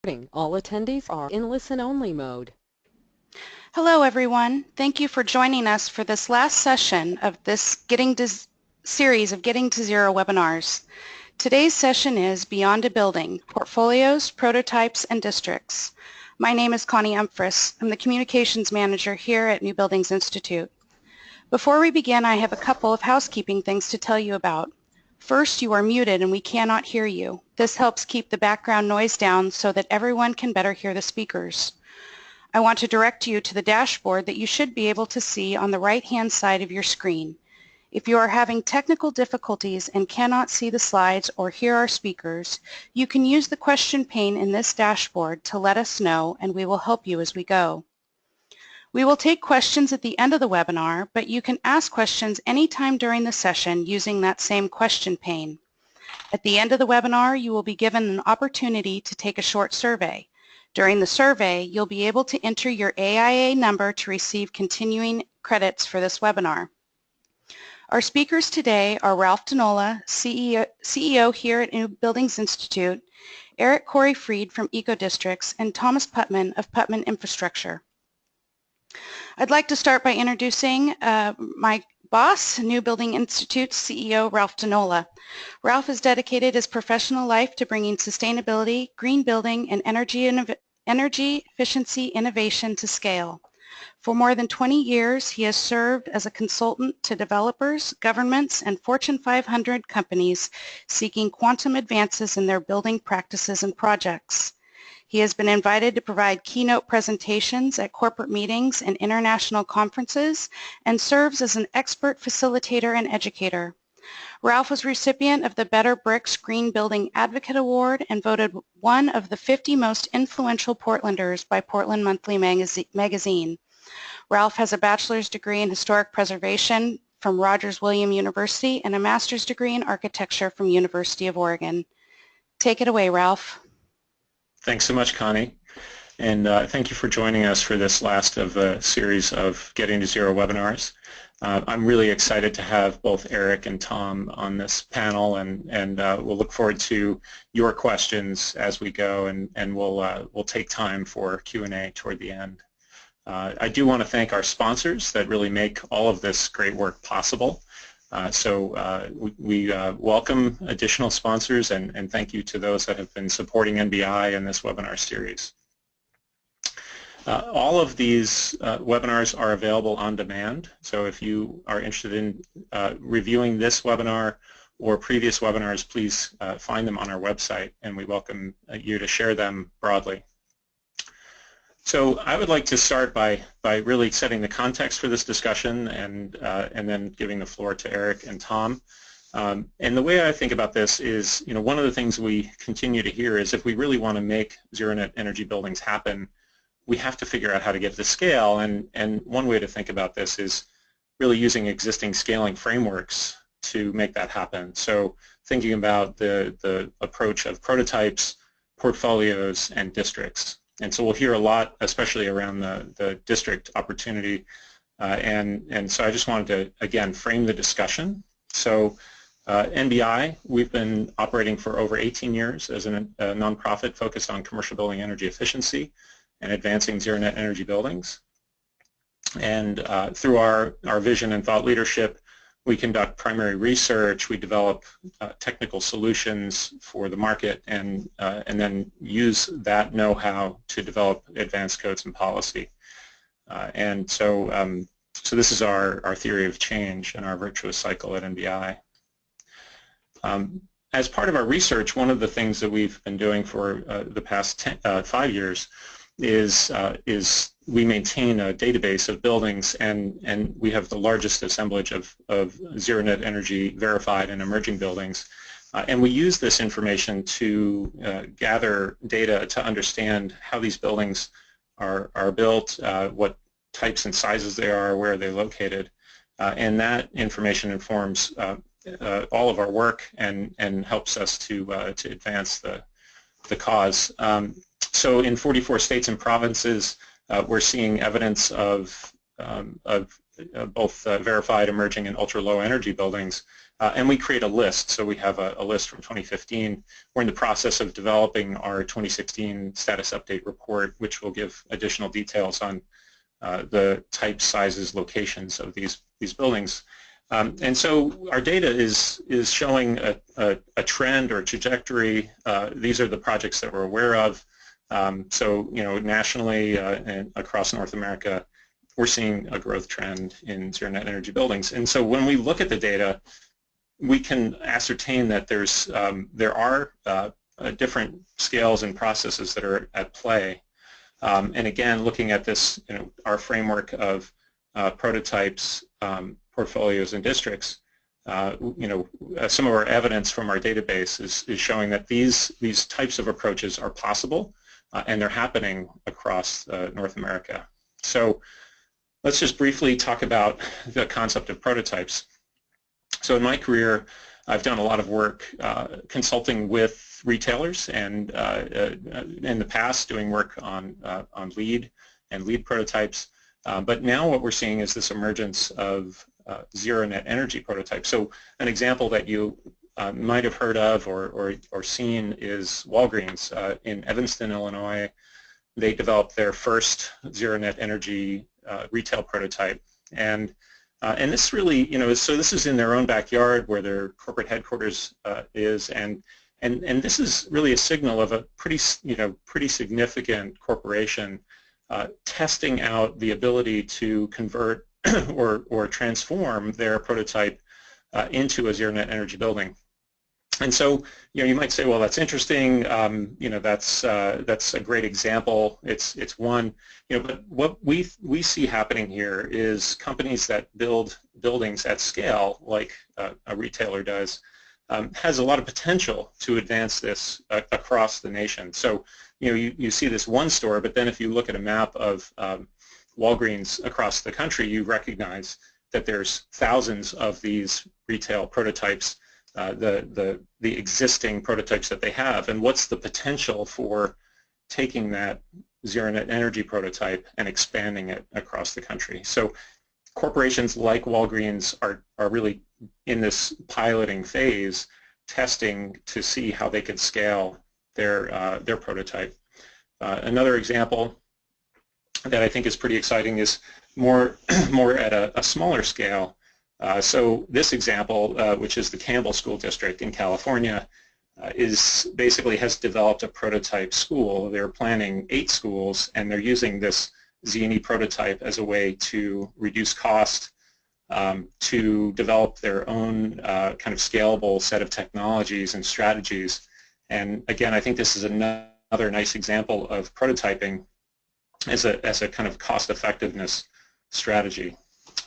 All attendees are in listen-only mode. Hello, everyone. Thank you for joining us for this last session of this series of Getting to Zero webinars. Today's session is Beyond a Building, Portfolios, Prototypes, and Districts. My name is Connie Umphris. I'm the Communications Manager here at New Buildings Institute. Before we begin, I have a couple of housekeeping things to tell you about. First, you are muted and we cannot hear you. This helps keep the background noise down so that everyone can better hear the speakers. I want to direct you to the dashboard that you should be able to see on the right-hand side of your screen. If you are having technical difficulties and cannot see the slides or hear our speakers, you can use the question pane in this dashboard to let us know, and we will help you as we go. We will take questions at the end of the webinar, but you can ask questions anytime during the session using that same question pane. At the end of the webinar, you will be given an opportunity to take a short survey. During the survey, you'll be able to enter your AIA number to receive continuing credits for this webinar. Our speakers today are Ralph Danola, CEO here at New Buildings Institute, Eric Corey-Fried from EcoDistricts, and Thomas Putman of Putman Infrastructure. I'd like to start by introducing my boss, New Building Institute CEO Ralph Danola. Ralph has dedicated his professional life to bringing sustainability, green building, and energy efficiency innovation to scale. For more than 20 years, he has served as a consultant to developers, governments, and Fortune 500 companies seeking quantum advances in their building practices and projects. He has been invited to provide keynote presentations at corporate meetings and international conferences and serves as an expert facilitator and educator. Ralph was recipient of the Better Bricks Green Building Advocate Award and voted one of the 50 most influential Portlanders by Portland Monthly magazine. Ralph has a bachelor's degree in historic preservation from Rogers Williams University and a master's degree in architecture from University of Oregon. Take it away, Ralph. Thanks so much, Connie, and thank you for joining us for this last of a series of Getting to Zero webinars. I'm really excited to have both Eric and Tom on this panel, and we'll look forward to your questions as we go, and we'll take time for Q&A toward the end. I do want to thank our sponsors that really make all of this great work possible. We welcome additional sponsors, and thank you to those that have been supporting NBI in this webinar series. All of these webinars are available on demand, so if you are interested in reviewing this webinar or previous webinars, please find them on our website, and we welcome you to share them broadly. So I would like to start by really setting the context for this discussion and then giving the floor to Eric and Tom. And the way I think about this is, one of the things we continue to hear is if we really want to make zero net energy buildings happen, we have to figure out how to get to scale. And one way to think about this is really using existing scaling frameworks to make that happen. So thinking about the approach of prototypes, portfolios, and districts. And so we'll hear a lot, especially around the district opportunity. And so I just wanted to, again, frame the discussion. So NBI, we've been operating for over 18 years as a nonprofit focused on commercial building energy efficiency and advancing zero net energy buildings. And through our vision and thought leadership, we conduct primary research, we develop technical solutions for the market, and then use that know-how to develop advanced codes and policy. So this is our theory of change and our virtuous cycle at NBI. As part of our research, one of the things that we've been doing for the past 5 years is we maintain a database of buildings, and we have the largest assemblage of zero net energy verified and emerging buildings. And we use this information to gather data to understand how these buildings are built, what types and sizes they are, where they're located. And that information informs all of our work and helps us to advance the cause. So in 44 states and provinces, we're seeing evidence of both verified, emerging, and ultra-low energy buildings And we create a list. So we have a list from 2015. We're in the process of developing our 2016 status update report, which will give additional details on the types, sizes, locations of these buildings. And so our data is showing a trend or a trajectory. These are the projects that we're aware of. So, nationally and across North America, we're seeing a growth trend in zero net energy buildings. And so when we look at the data, we can ascertain that there are different scales and processes that are at play. And again, looking at this, our framework of prototypes, portfolios, and districts, some of our evidence from our database is showing that these types of approaches are possible, and they're happening across North America. So let's just briefly talk about the concept of prototypes. So in my career, I've done a lot of work consulting with retailers, and in the past doing work on LEED and LEED prototypes. But now what we're seeing is this emergence of zero net energy prototypes. So an example that you might have heard of or seen is Walgreens in Evanston, Illinois. They developed their first zero net energy retail prototype, and this really, so this is in their own backyard where their corporate headquarters is, and this is really a signal of a pretty significant corporation testing out the ability to convert or transform their prototype into a zero net energy building. And so, you might say, well, that's interesting. That's a great example. It's one. But what we see happening here is companies that build buildings at scale, like a retailer does, has a lot of potential to advance this across the nation. So, you see this one store, but then if you look at a map of Walgreens across the country, you recognize that there's thousands of these retail prototypes. The existing prototypes that they have, and what's the potential for taking that zero net energy prototype and expanding it across the country. So corporations like Walgreens are really in this piloting phase, testing to see how they can scale their prototype. Another example that I think is pretty exciting is more at a smaller scale. So this example, which is the Campbell School District in California, basically has developed a prototype school. They're planning 8 schools, and they're using this Z&E prototype as a way to reduce cost, to develop their own kind of scalable set of technologies and strategies. And again, I think this is another nice example of prototyping as a kind of cost effectiveness strategy.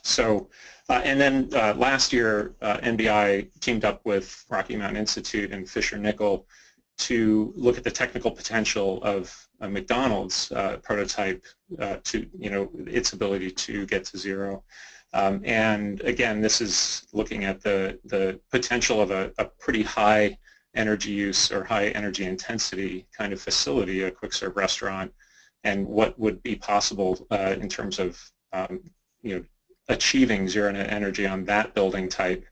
So. And then last year, NBI teamed up with Rocky Mountain Institute and Fisher-Nickel to look at the technical potential of a McDonald's prototype to, its ability to get to zero. And again, this is looking at the potential of a pretty high energy use or high energy intensity kind of facility, a quick serve restaurant, and what would be possible in terms of, achieving zero net energy on that building type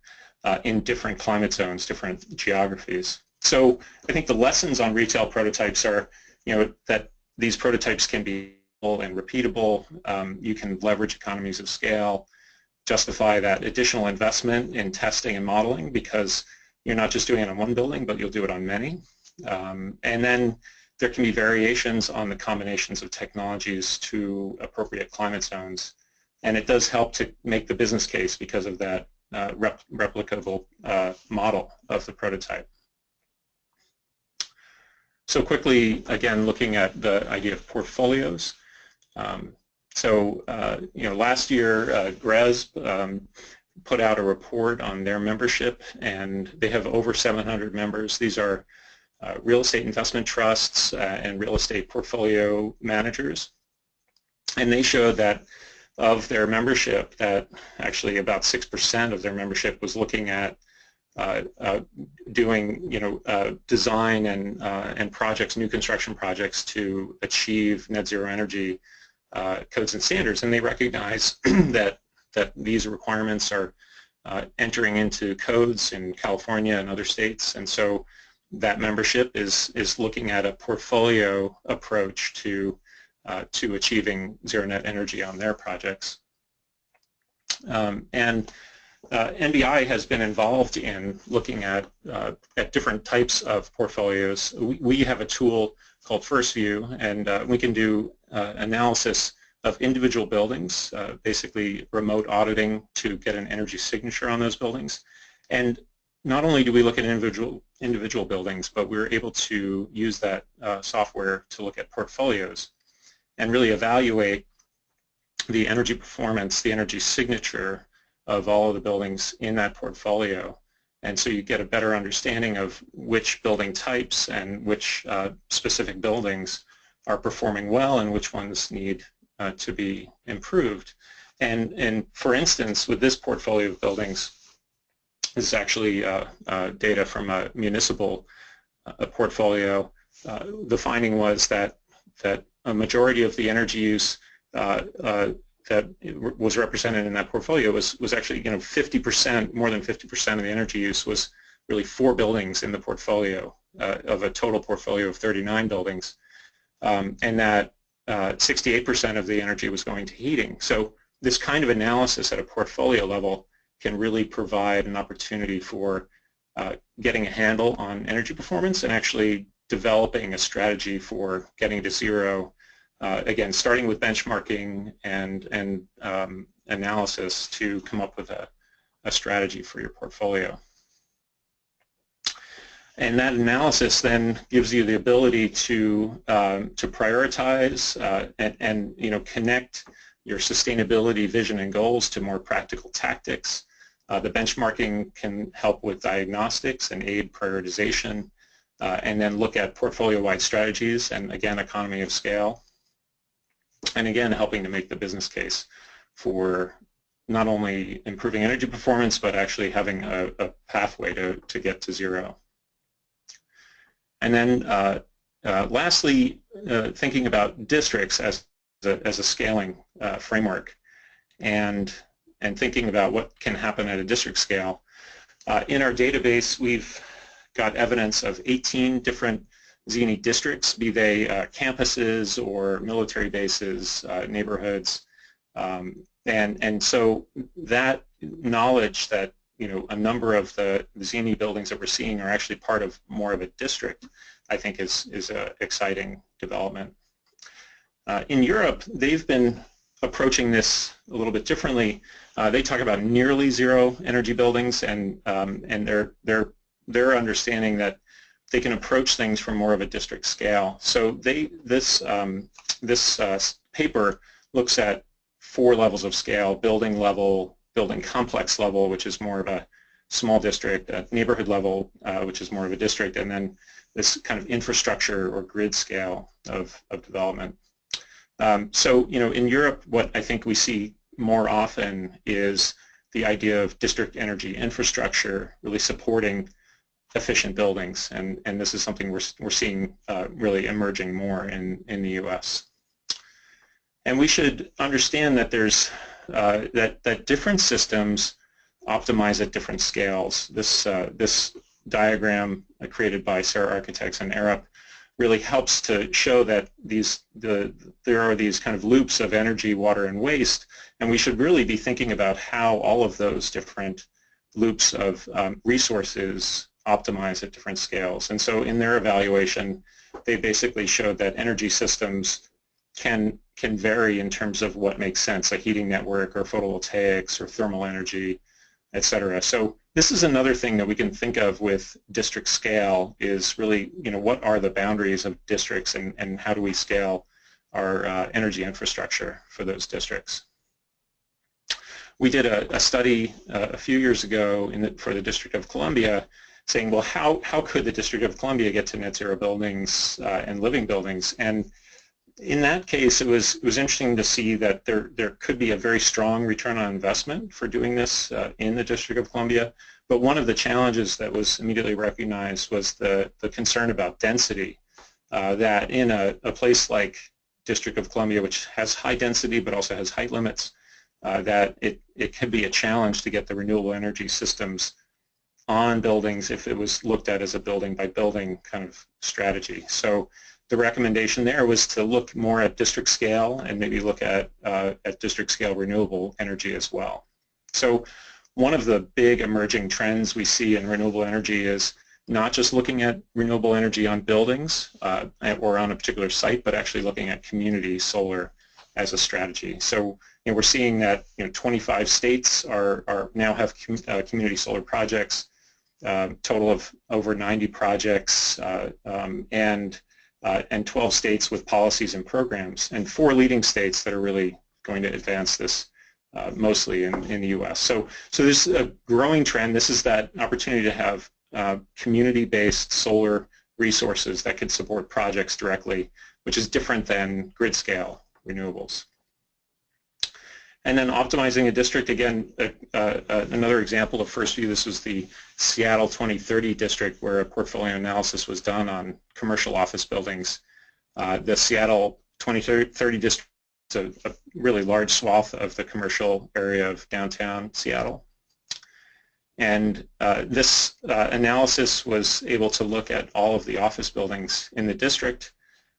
in different climate zones, different geographies. So I think the lessons on retail prototypes are, that these prototypes can be and repeatable. You can leverage economies of scale, justify that additional investment in testing and modeling because you're not just doing it on one building, but you'll do it on many. And then there can be variations on the combinations of technologies to appropriate climate zones. And it does help to make the business case because of that replicable model of the prototype. So quickly, again, looking at the idea of portfolios. Last year, GRESB put out a report on their membership, and they have over 700 members. These are real estate investment trusts and real estate portfolio managers. And they showed that of their membership, that actually about 6% of their membership was looking at doing, design and projects, new construction projects to achieve net zero energy codes and standards. And they recognize that these requirements are entering into codes in California and other states, and so that membership is looking at a portfolio approach to achieving zero net energy on their projects. NBI has been involved in looking at different types of portfolios. We have a tool called FirstView, and we can do analysis of individual buildings, basically remote auditing to get an energy signature on those buildings. And not only do we look at individual buildings, but we're able to use that software to look at portfolios and really evaluate the energy performance, the energy signature of all of the buildings in that portfolio. And so you get a better understanding of which building types and which specific buildings are performing well and which ones need to be improved. And for instance, with this portfolio of buildings, this is actually data from a municipal portfolio. The finding was that a majority of the energy use that was represented in that portfolio was actually, 50%, more than 50% of the energy use was really 4 buildings in the portfolio of a total portfolio of 39 buildings, and that 68% of the energy was going to heating. So this kind of analysis at a portfolio level can really provide an opportunity for getting a handle on energy performance and actually developing a strategy for getting to zero. Again, starting with benchmarking and analysis to come up with a strategy for your portfolio. And that analysis then gives you the ability to prioritize and connect your sustainability vision and goals to more practical tactics. The benchmarking can help with diagnostics and aid prioritization, and then look at portfolio-wide strategies and, again, economy of scale. And again, helping to make the business case for not only improving energy performance, but actually having a pathway to get to zero. And then lastly, thinking about districts as a scaling framework, and thinking about what can happen at a district scale. In our database, we've got evidence of 18 different Xeni districts, be they campuses or military bases, neighborhoods, and so that knowledge that a number of the Xeni buildings that we're seeing are actually part of more of a district, I think is an exciting development. In Europe, they've been approaching this a little bit differently. They talk about nearly zero energy buildings, and they're understanding that they can approach things from more of a district scale. So this paper looks at 4 levels of scale: building level, building complex level, which is more of a small district, neighborhood level, which is more of a district, and then this kind of infrastructure or grid scale of development. So in Europe, what I think we see more often is the idea of district energy infrastructure really supporting efficient buildings, and this is something we're seeing really emerging more in the U.S. And we should understand that there's that different systems optimize at different scales. This diagram created by Sarah Architects and Arup really helps to show that there are these kind of loops of energy, water, and waste, and we should really be thinking about how all of those different loops of resources optimize at different scales. And so in their evaluation, they basically showed that energy systems can vary in terms of what makes sense, a heating network or photovoltaics or thermal energy, etc. So this is another thing that we can think of with district scale is really, what are the boundaries of districts, and how do we scale our energy infrastructure for those districts. We did a study a few years ago for the District of Columbia saying, well, how could the District of Columbia get to net zero buildings and living buildings? And in that case, it was interesting to see that there could be a very strong return on investment for doing this in the District of Columbia. But one of the challenges that was immediately recognized was the concern about density, that in a place like District of Columbia, which has high density but also has height limits, that it could be a challenge to get the renewable energy systems on buildings if it was looked at as a building by building kind of strategy. So the recommendation there was to look more at district scale and maybe look at district scale renewable energy as well. So one of the big emerging trends we see in renewable energy is not just looking at renewable energy on buildings or on a particular site, but actually looking at community solar as a strategy. So we're seeing that 25 states are now have community solar projects, total of over 90 projects, and 12 states with policies and programs, and 4 leading states that are really going to advance this mostly in the U.S. So there's a growing trend. This is that opportunity to have community-based solar resources that could support projects directly, which is different than grid-scale renewables. And then optimizing a district, again, another example of First View. This was the Seattle 2030 district where a portfolio analysis was done on commercial office buildings. The Seattle 2030 district is a really large swath of the commercial area of downtown Seattle. And this analysis was able to look at all of the office buildings in the district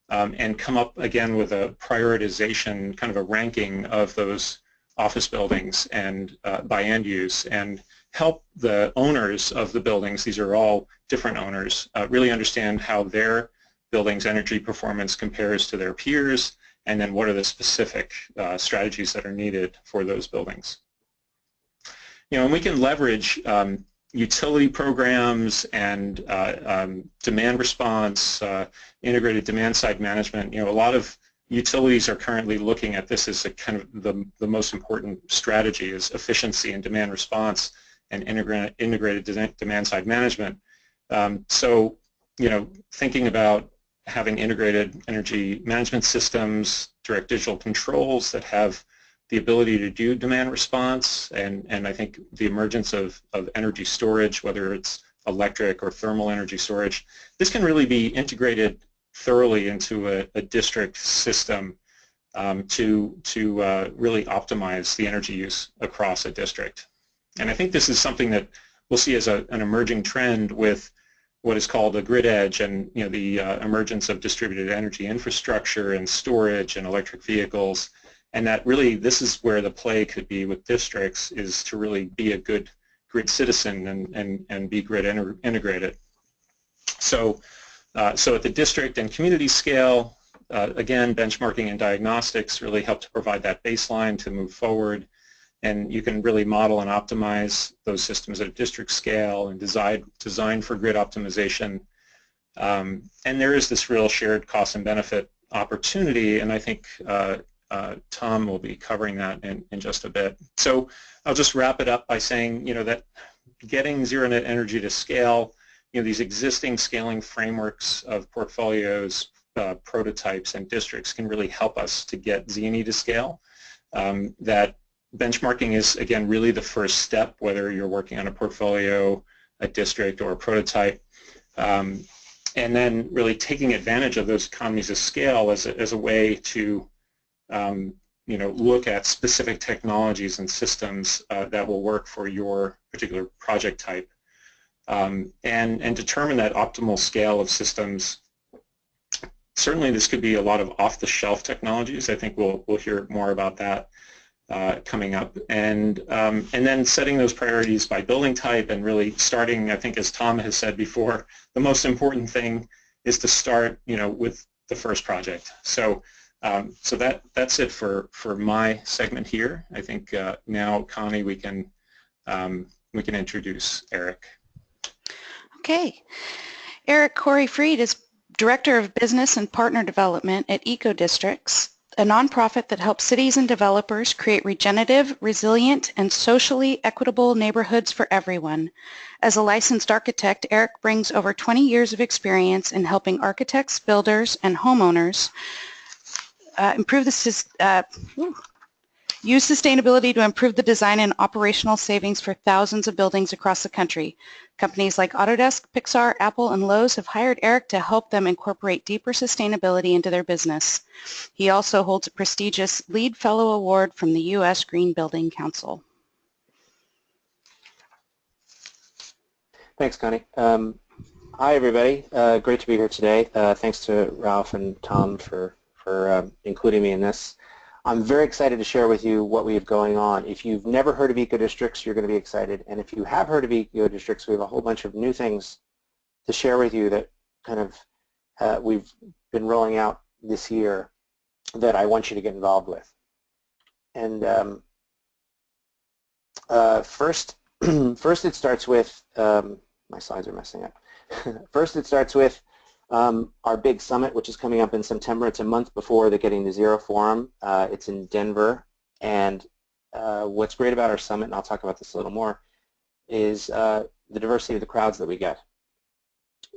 and come up again with a prioritization, kind of a ranking of those office buildings and by end use, and help the owners of the buildings, these are all different owners, really understand how their building's energy performance compares to their peers, and then what are the specific strategies that are needed for those buildings. And we can leverage utility programs and demand response, integrated demand-side management. A lot of utilities are currently looking at this as a kind of the most important strategy is efficiency and demand response and integrated demand-side management. So, thinking about having integrated energy management systems, direct digital controls that have the ability to do demand response, and I think the emergence of energy storage, whether it's electric or thermal energy storage, this can really be integrated thoroughly into a district system to really optimize the energy use across a district. And I think this is something that we'll see as an emerging trend with what is called the grid edge and the emergence of distributed energy infrastructure and storage and electric vehicles, and that really this is where the play could be with districts, is to really be a good grid citizen and be grid integrated. So at the district and community scale, again, benchmarking and diagnostics really help to provide that baseline to move forward, and you can really model and optimize those systems at a district scale and design for grid optimization. And there is this real shared cost and benefit opportunity, and I think Tom will be covering that in just a bit. So I'll just wrap it up by saying, that getting zero net energy to scale, these existing scaling frameworks of portfolios, prototypes, and districts can really help us to get Z&E to scale. That benchmarking is, again, really the first step, whether you're working on a portfolio, a district, or a prototype. And then really taking advantage of those economies of scale as a way to look at specific technologies and systems that will work for your particular project type. And determine that optimal scale of systems. Certainly this could be a lot of off-the-shelf technologies. I think we'll hear more about that coming up. And then setting those priorities by building type and really starting, I think as Tom has said before, the most important thing is to start with the first project. So that's it for my segment here. I think now, Connie, we can introduce Eric. Okay. Eric Corey-Fried is Director of Business and Partner Development at EcoDistricts, a nonprofit that helps cities and developers create regenerative, resilient, and socially equitable neighborhoods for everyone. As a licensed architect, Eric brings over 20 years of experience in helping architects, builders, and homeowners improve the Use sustainability to improve the design and operational savings for thousands of buildings across the country. Companies like Autodesk, Pixar, Apple, and Lowe's have hired Eric to help them incorporate deeper sustainability into their business. He also holds a prestigious LEED Fellow Award from the U.S. Green Building Council. Thanks, Connie. Hi, everybody. Great to be here today. Thanks to Ralph and Tom for including me in this. I'm very excited to share with you what we have going on. If you've never heard of eco-districts, you're going to be excited. And if you have heard of eco-districts, we have a whole bunch of new things to share with you that kind of we've been rolling out this year that I want you to get involved with. And first it starts with, my slides are messing up. First it starts with our big summit, which is coming up in September. It's a month before the Getting to Zero Forum. It's in Denver. And what's great about our summit, and I'll talk about this a little more, is the diversity of the crowds that we get.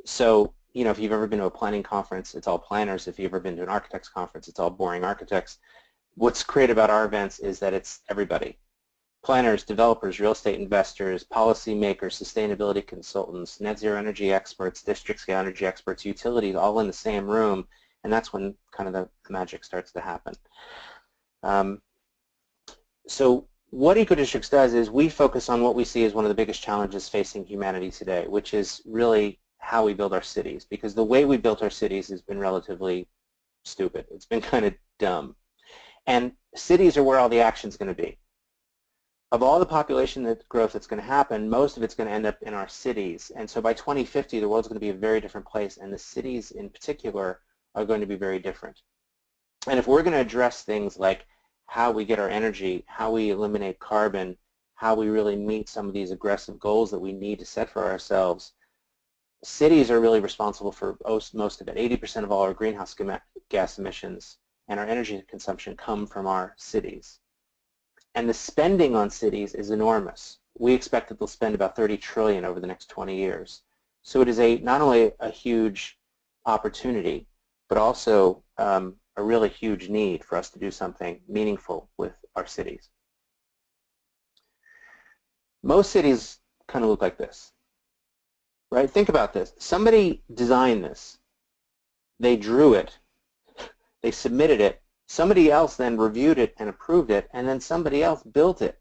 So, you know, if you've ever been to a planning conference, it's all planners. If you've ever been to an architects conference, it's all boring architects. What's great about our events is that it's everybody. Planners, developers, real estate investors, policymakers, sustainability consultants, net zero energy experts, district scale energy experts, utilities, all in the same room, and that's when kind of the magic starts to happen. So what Eco-Districts does is we focus on what we see as one of the biggest challenges facing humanity today, which is really how we build our cities, because the way we built our cities has been relatively stupid. It's been kind of dumb. And cities are where all the action's going to be. Of all the population growth that's going to happen, most of it's going to end up in our cities. And so by 2050, the world's going to be a very different place, and the cities in particular are going to be very different. And if we're going to address things like how we get our energy, how we eliminate carbon, how we really meet some of these aggressive goals that we need to set for ourselves, cities are really responsible for most of it. 80% of all our greenhouse gas emissions and our energy consumption come from our cities. And the spending on cities is enormous. We expect that they'll spend about $30 trillion over the next 20 years. So it is not only a huge opportunity, but also a really huge need for us to do something meaningful with our cities. Most cities kind of look like this, right? Think about this. Somebody designed this. They drew it. They submitted it. Somebody else then reviewed it and approved it, and then somebody else built it.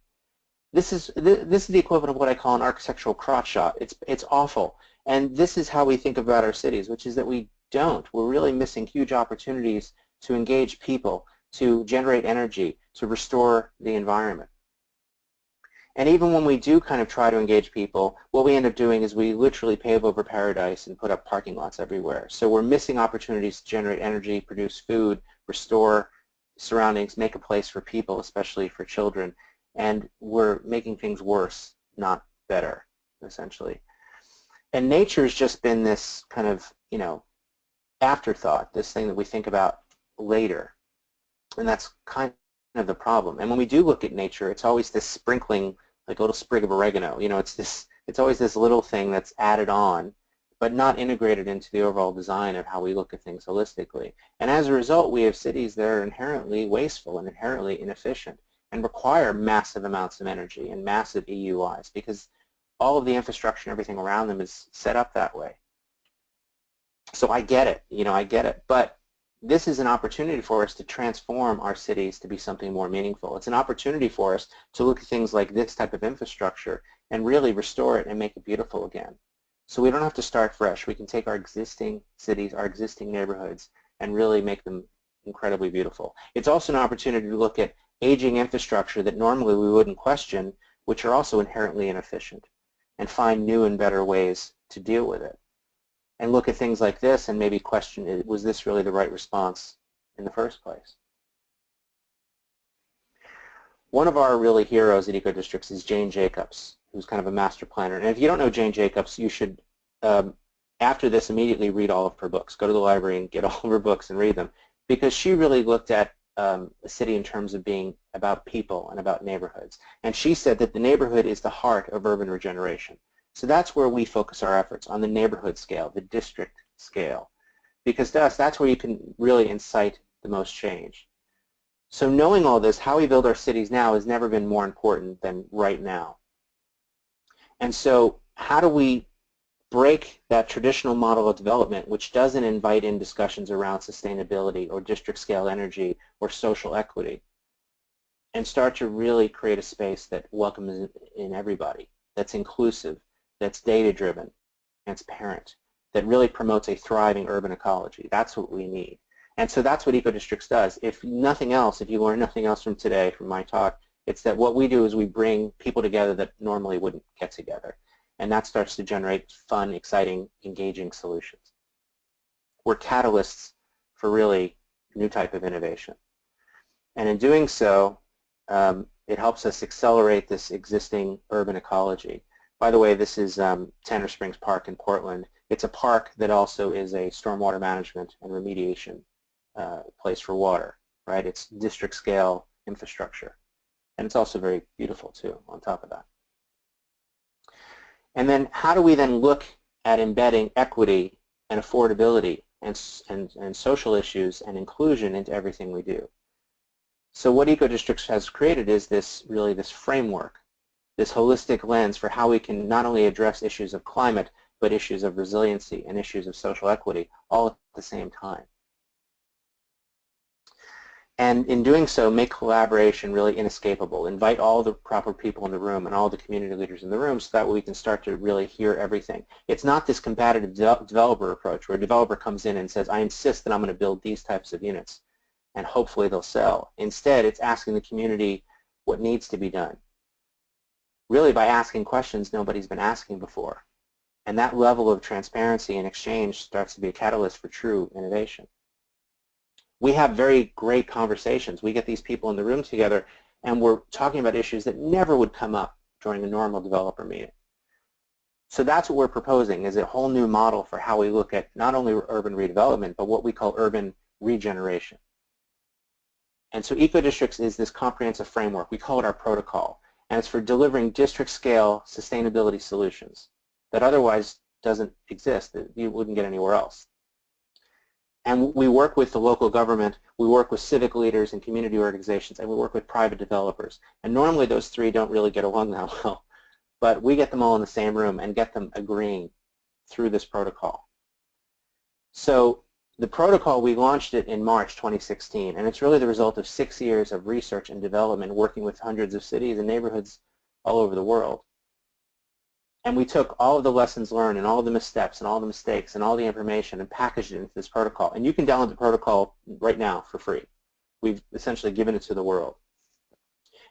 This is the equivalent of what I call an architectural crotch shot. It's awful. And this is how we think about our cities, which is that we don't. We're really missing huge opportunities to engage people, to generate energy, to restore the environment. And even when we do kind of try to engage people, what we end up doing is we literally pave over paradise and put up parking lots everywhere. So we're missing opportunities to generate energy, produce food, restore surroundings, make a place for people, especially for children. And we're making things worse, not better, essentially. And nature's just been this kind of, you know, afterthought, this thing that we think about later. And that's kind of the problem. And when we do look at nature, it's always this sprinkling, like a little sprig of oregano. You know, it's always this little thing that's added on, but not integrated into the overall design of how we look at things holistically. And as a result, we have cities that are inherently wasteful and inherently inefficient and require massive amounts of energy and massive EUIs because all of the infrastructure and everything around them is set up that way. So I get it, you know, I get it. But this is an opportunity for us to transform our cities to be something more meaningful. It's an opportunity for us to look at things like this type of infrastructure and really restore it and make it beautiful again. So we don't have to start fresh. We can take our existing cities, our existing neighborhoods, and really make them incredibly beautiful. It's also an opportunity to look at aging infrastructure that normally we wouldn't question, which are also inherently inefficient, and find new and better ways to deal with it. And look at things like this and maybe question, was this really the right response in the first place? One of our really heroes at Eco-Districts is Jane Jacobs, who's kind of a master planner. And if you don't know Jane Jacobs, you should, after this, immediately read all of her books. Go to the library and get all of her books and read them, because she really looked at a city in terms of being about people and about neighborhoods. And she said that the neighborhood is the heart of urban regeneration. So that's where we focus our efforts, on the neighborhood scale, the district scale, because to us, that's where you can really incite the most change. So knowing all this, how we build our cities now has never been more important than right now. And so how do we break that traditional model of development, which doesn't invite in discussions around sustainability or district scale energy or social equity, and start to really create a space that welcomes in everybody, that's inclusive, that's data-driven, transparent, that really promotes a thriving urban ecology? That's what we need. And so that's what EcoDistricts does. If nothing else, if you learn nothing else from today, from my talk, it's that what we do is we bring people together that normally wouldn't get together. And that starts to generate fun, exciting, engaging solutions. We're catalysts for really new type of innovation. And in doing so, it helps us accelerate this existing urban ecology. By the way, this is Tanner Springs Park in Portland. It's a park that also is a stormwater management and remediation place for water, right? It's district scale infrastructure. And it's also very beautiful too, on top of that. And then how do we then look at embedding equity and affordability and social issues and inclusion into everything we do? So what EcoDistricts has created is this framework, this holistic lens for how we can not only address issues of climate, but issues of resiliency and issues of social equity all at the same time. And in doing so, make collaboration really inescapable. Invite all the proper people in the room and all the community leaders in the room so that we can start to really hear everything. It's not this competitive developer approach where a developer comes in and says, I insist that I'm going to build these types of units, and hopefully they'll sell. Instead, it's asking the community what needs to be done, really by asking questions nobody's been asking before. And that level of transparency and exchange starts to be a catalyst for true innovation. We have very great conversations. We get these people in the room together and we're talking about issues that never would come up during a normal developer meeting. So that's what we're proposing, is a whole new model for how we look at not only urban redevelopment, but what we call urban regeneration. And so EcoDistricts is this comprehensive framework. We call it our protocol, and it's for delivering district-scale sustainability solutions that otherwise doesn't exist, that you wouldn't get anywhere else. And we work with the local government, we work with civic leaders and community organizations, and we work with private developers. And normally those three don't really get along that well, but we get them all in the same room and get them agreeing through this protocol. So the protocol, we launched it in March 2016, and it's really the result of 6 years of research and development working with hundreds of cities and neighborhoods all over the world. And we took all of the lessons learned and all of the missteps and all the mistakes and all the information and packaged it into this protocol. And you can download the protocol right now for free. We've essentially given it to the world.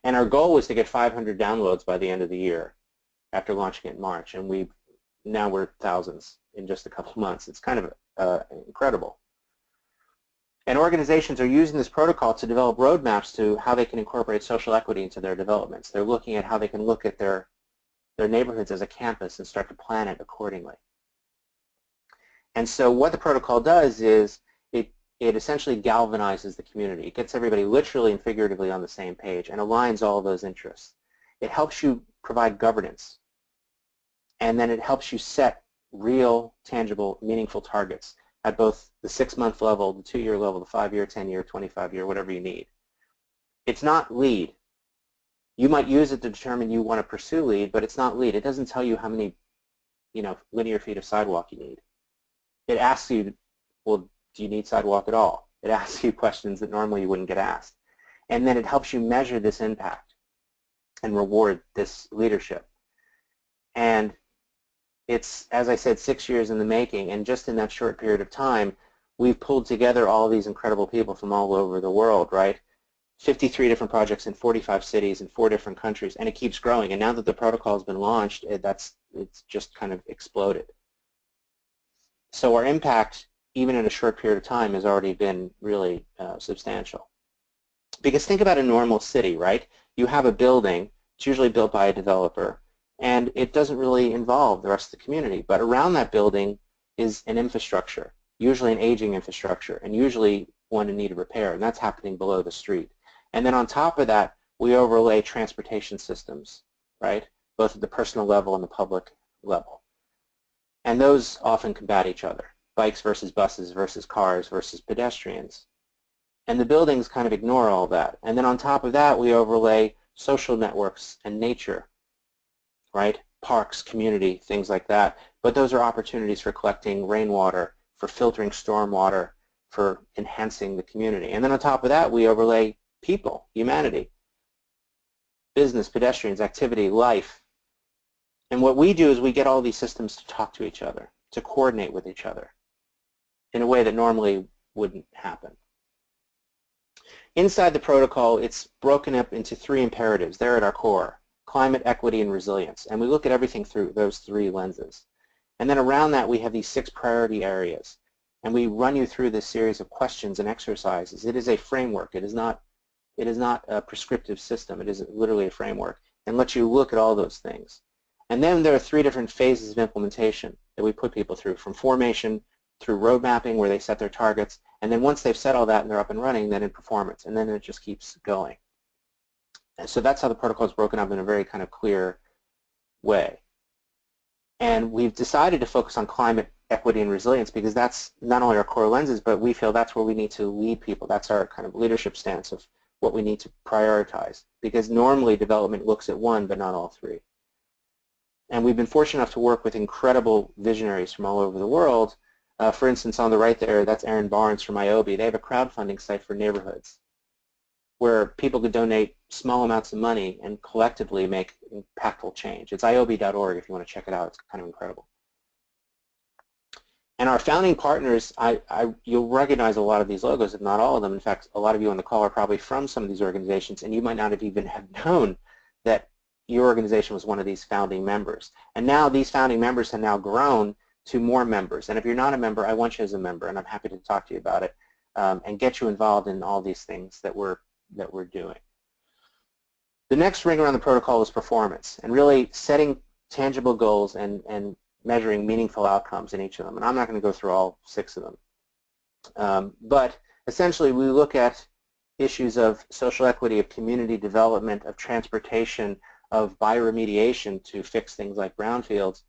And our goal was to get 500 downloads by the end of the year after launching it in March. And now we're thousands in just a couple of months. It's kind of incredible. And organizations are using this protocol to develop roadmaps to how they can incorporate social equity into their developments. They're looking at how they can look at their neighborhoods as a campus and start to plan it accordingly. And so what the protocol does is it essentially galvanizes the community. It gets everybody literally and figuratively on the same page and aligns all of those interests. It helps you provide governance, and then it helps you set real, tangible, meaningful targets at both the 6-month level, the 2-year level, the 5-year, 10-year, 25-year, whatever you need. It's not LEED. You might use it to determine you want to pursue LEED, but it's not LEED. It doesn't tell you how many, linear feet of sidewalk you need. It asks you, well, do you need sidewalk at all? It asks you questions that normally you wouldn't get asked. And then it helps you measure this impact and reward this leadership. And it's, as I said, 6 years in the making, and just in that short period of time, we've pulled together all of these incredible people from all over the world, right? 53 different projects in 45 cities in 4 different countries, and it keeps growing. And now that the protocol has been launched, it's just kind of exploded. So our impact, even in a short period of time, has already been really substantial. Because think about a normal city, right? You have a building, it's usually built by a developer, and it doesn't really involve the rest of the community. But around that building is an infrastructure, usually an aging infrastructure, and usually one in need of repair, and that's happening below the street. And then on top of that, we overlay transportation systems, right, both at the personal level and the public level. And those often combat each other, bikes versus buses versus cars versus pedestrians. And the buildings kind of ignore all that. And then on top of that, we overlay social networks and nature, right? Parks, community, things like that. But those are opportunities for collecting rainwater, for filtering stormwater, for enhancing the community. And then on top of that, we overlay people, humanity, business, pedestrians, activity, life. And what we do is we get all these systems to talk to each other, to coordinate with each other in a way that normally wouldn't happen. Inside the protocol, it's broken up into 3 imperatives. They're at our core: climate, equity, and resilience. And we look at everything through those 3 lenses. And then around that, we have these 6 priority areas. And we run you through this series of questions and exercises. It is a framework. It is not a prescriptive system. It is literally a framework, and lets you look at all those things. And then there are 3 different phases of implementation that we put people through, from formation through road mapping, where they set their targets, and then once they've set all that and they're up and running, then in performance, and then it just keeps going. And so that's how the protocol is broken up in a very kind of clear way. And we've decided to focus on climate, equity, and resilience because that's not only our core lenses, but we feel that's where we need to lead people. That's our kind of leadership stance of what we need to prioritize, because normally development looks at one but not all 3. And we've been fortunate enough to work with incredible visionaries from all over the world. For instance, on the right there, that's Aaron Barnes from IOBI. They have a crowdfunding site for neighborhoods where people could donate small amounts of money and collectively make impactful change. It's iobi.org if you want to check it out. It's kind of incredible. And our founding partners, you'll recognize a lot of these logos, if not all of them. In fact, a lot of you on the call are probably from some of these organizations, and you might not have even have known that your organization was one of these founding members. And now these founding members have now grown to more members. And if you're not a member, I want you as a member, and I'm happy to talk to you about it and get you involved in all these things that we're doing. The next ring around the protocol is performance, and really setting tangible goals and measuring meaningful outcomes in each of them. And I'm not going to go through all 6 of them. But essentially, we look at issues of social equity, of community development, of transportation, of bioremediation to fix things like brownfields,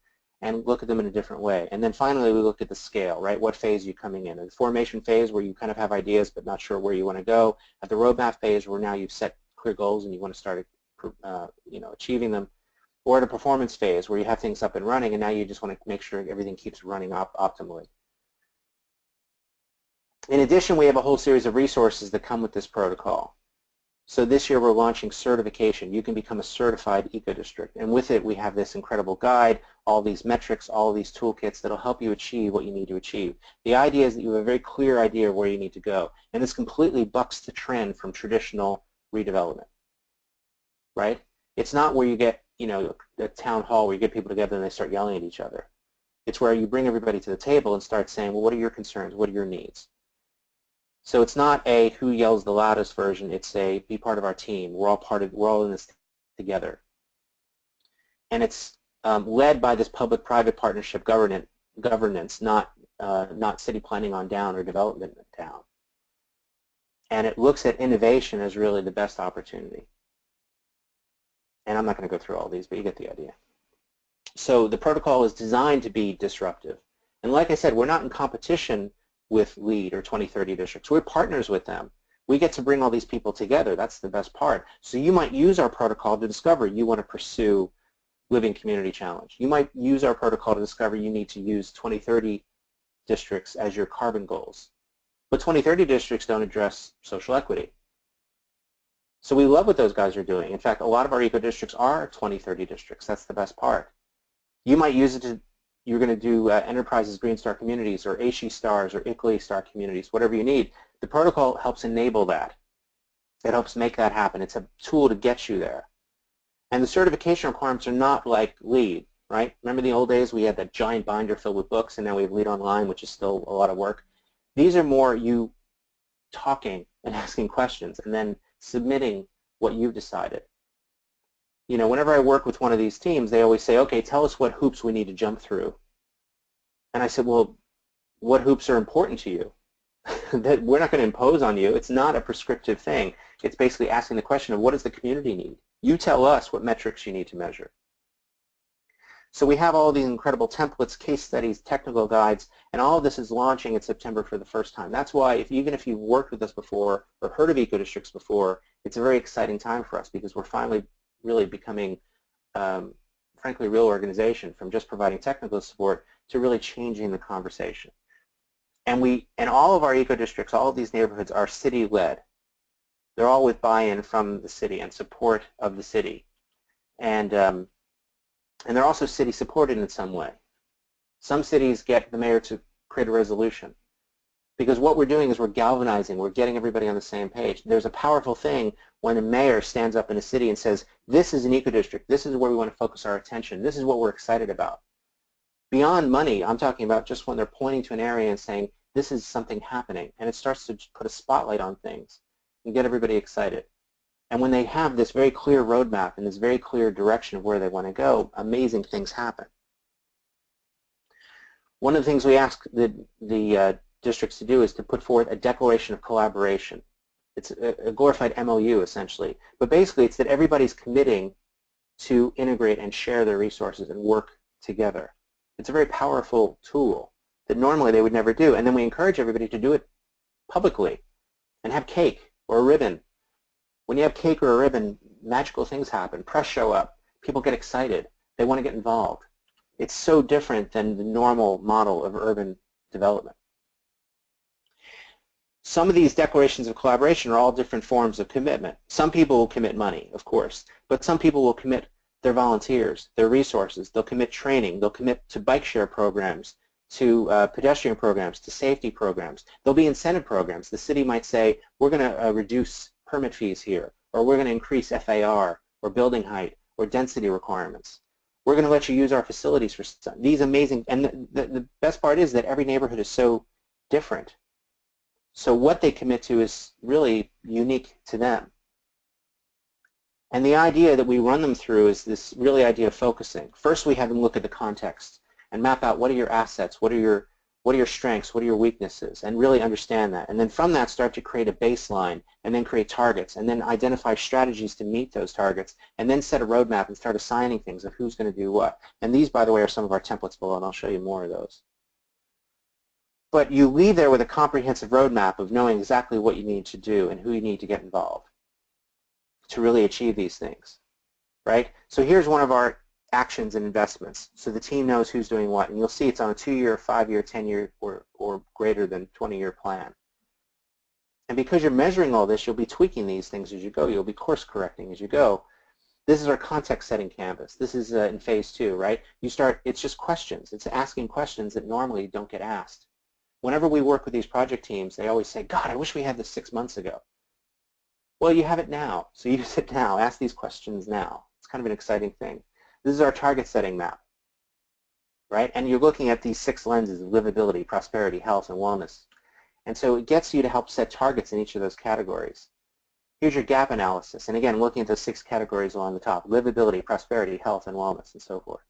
and look at them in a different way. And then finally, we look at the scale, right? What phase are you coming in? In the formation phase, where you kind of have ideas but not sure where you want to go. At the roadmap phase, where now you've set clear goals and you want to start achieving them. Or at a performance phase, where you have things up and running and now you just want to make sure everything keeps running optimally. In addition, we have a whole series of resources that come with this protocol. So this year we're launching certification. You can become a certified eco-district. And with it we have this incredible guide, all these metrics, all these toolkits that will help you achieve what you need to achieve. The idea is that you have a very clear idea of where you need to go. And this completely bucks the trend from traditional redevelopment, right? It's not where you get, a town hall where you get people together and they start yelling at each other. It's where you bring everybody to the table and start saying, well, what are your concerns? What are your needs? So it's not a who yells the loudest version. It's a be part of our team. We're all in this together. And it's led by this public-private partnership governance, not city planning on down or development down. And it looks at innovation as really the best opportunity. And I'm not going to go through all these, but you get the idea. So the protocol is designed to be disruptive. And like I said, we're not in competition with LEED or 2030 districts. We're partners with them. We get to bring all these people together. That's the best part. So you might use our protocol to discover you want to pursue Living Community Challenge. You might use our protocol to discover you need to use 2030 districts as your carbon goals. But 2030 districts don't address social equity. So we love what those guys are doing. In fact, a lot of our eco districts are 2030 districts. That's the best part. You might use it to, you're going to do Enterprises Green Star communities or ASHE stars or ICLEI star communities, whatever you need. The protocol helps enable that. It helps make that happen. It's a tool to get you there. And the certification requirements are not like LEED, right? Remember the old days we had that giant binder filled with books, and now we have LEED Online, which is still a lot of work. These are more you talking and asking questions and then submitting what you've decided. You know, whenever I work with one of these teams, they always say, okay, tell us what hoops we need to jump through. And I said, well, what hoops are important to you? That we're not going to impose on you. It's not a prescriptive thing. It's basically asking the question of what does the community need? You tell us what metrics you need to measure. So we have all these incredible templates, case studies, technical guides, and all of this is launching in September for the first time. That's why even if you've worked with us before or heard of Ecodistricts before, it's a very exciting time for us because we're finally really becoming, frankly, a real organization from just providing technical support to really changing the conversation. And all of our eco-districts, all of these neighborhoods are city-led. They're all with buy-in from the city and support of the city. And they're also city-supported in some way. Some cities get the mayor to create a resolution because what we're doing is we're galvanizing, we're getting everybody on the same page. There's a powerful thing when a mayor stands up in a city and says, this is an eco-district, this is where we want to focus our attention, this is what we're excited about. Beyond money, I'm talking about just when they're pointing to an area and saying, this is something happening, and it starts to put a spotlight on things and get everybody excited. And when they have this very clear roadmap and this very clear direction of where they want to go, amazing things happen. One of the things we ask the districts to do is to put forth a declaration of collaboration. It's a glorified MOU, essentially. But basically, it's that everybody's committing to integrate and share their resources and work together. It's a very powerful tool that normally they would never do. And then we encourage everybody to do it publicly and have cake or a ribbon. When you have cake or a ribbon, magical things happen. Press show up. People get excited. They want to get involved. It's so different than the normal model of urban development. Some of these declarations of collaboration are all different forms of commitment. Some people will commit money, of course, but some people will commit their volunteers, their resources. They'll commit training. They'll commit to bike share programs, to pedestrian programs, to safety programs. There'll be incentive programs. The city might say, we're going to reduce permit fees here, or we're going to increase FAR, or building height, or density requirements. We're going to let you use our facilities for these amazing, and the best part is that every neighborhood is so different. So what they commit to is really unique to them. And the idea that we run them through is this really idea of focusing. First, we have them look at the context and map out what are your assets, what are your strengths, what are your weaknesses, and really understand that. And then from that, start to create a baseline, and then create targets, and then identify strategies to meet those targets, and then set a roadmap and start assigning things of who's going to do what. And these, by the way, are some of our templates below, and I'll show you more of those. But you leave there with a comprehensive roadmap of knowing exactly what you need to do and who you need to get involved to really achieve these things, right? So here's one of our actions and investments. So the team knows who's doing what, and you'll see it's on a 2-year, 5-year, 10-year, or greater than 20-year plan. And because you're measuring all this, you'll be tweaking these things as you go. You'll be course correcting as you go. This is our context setting canvas. This is in phase 2, right? You start, it's just questions. It's asking questions that normally don't get asked. Whenever we work with these project teams, they always say, God, I wish we had this 6 months ago. Well, you have it now, so use it now. Ask these questions now. It's kind of an exciting thing. This is our target setting map, right? And you're looking at these 6 lenses of livability, prosperity, health, and wellness. And so it gets you to help set targets in each of those categories. Here's your gap analysis. And again, looking at those 6 categories along the top, livability, prosperity, health, and wellness, and so forth.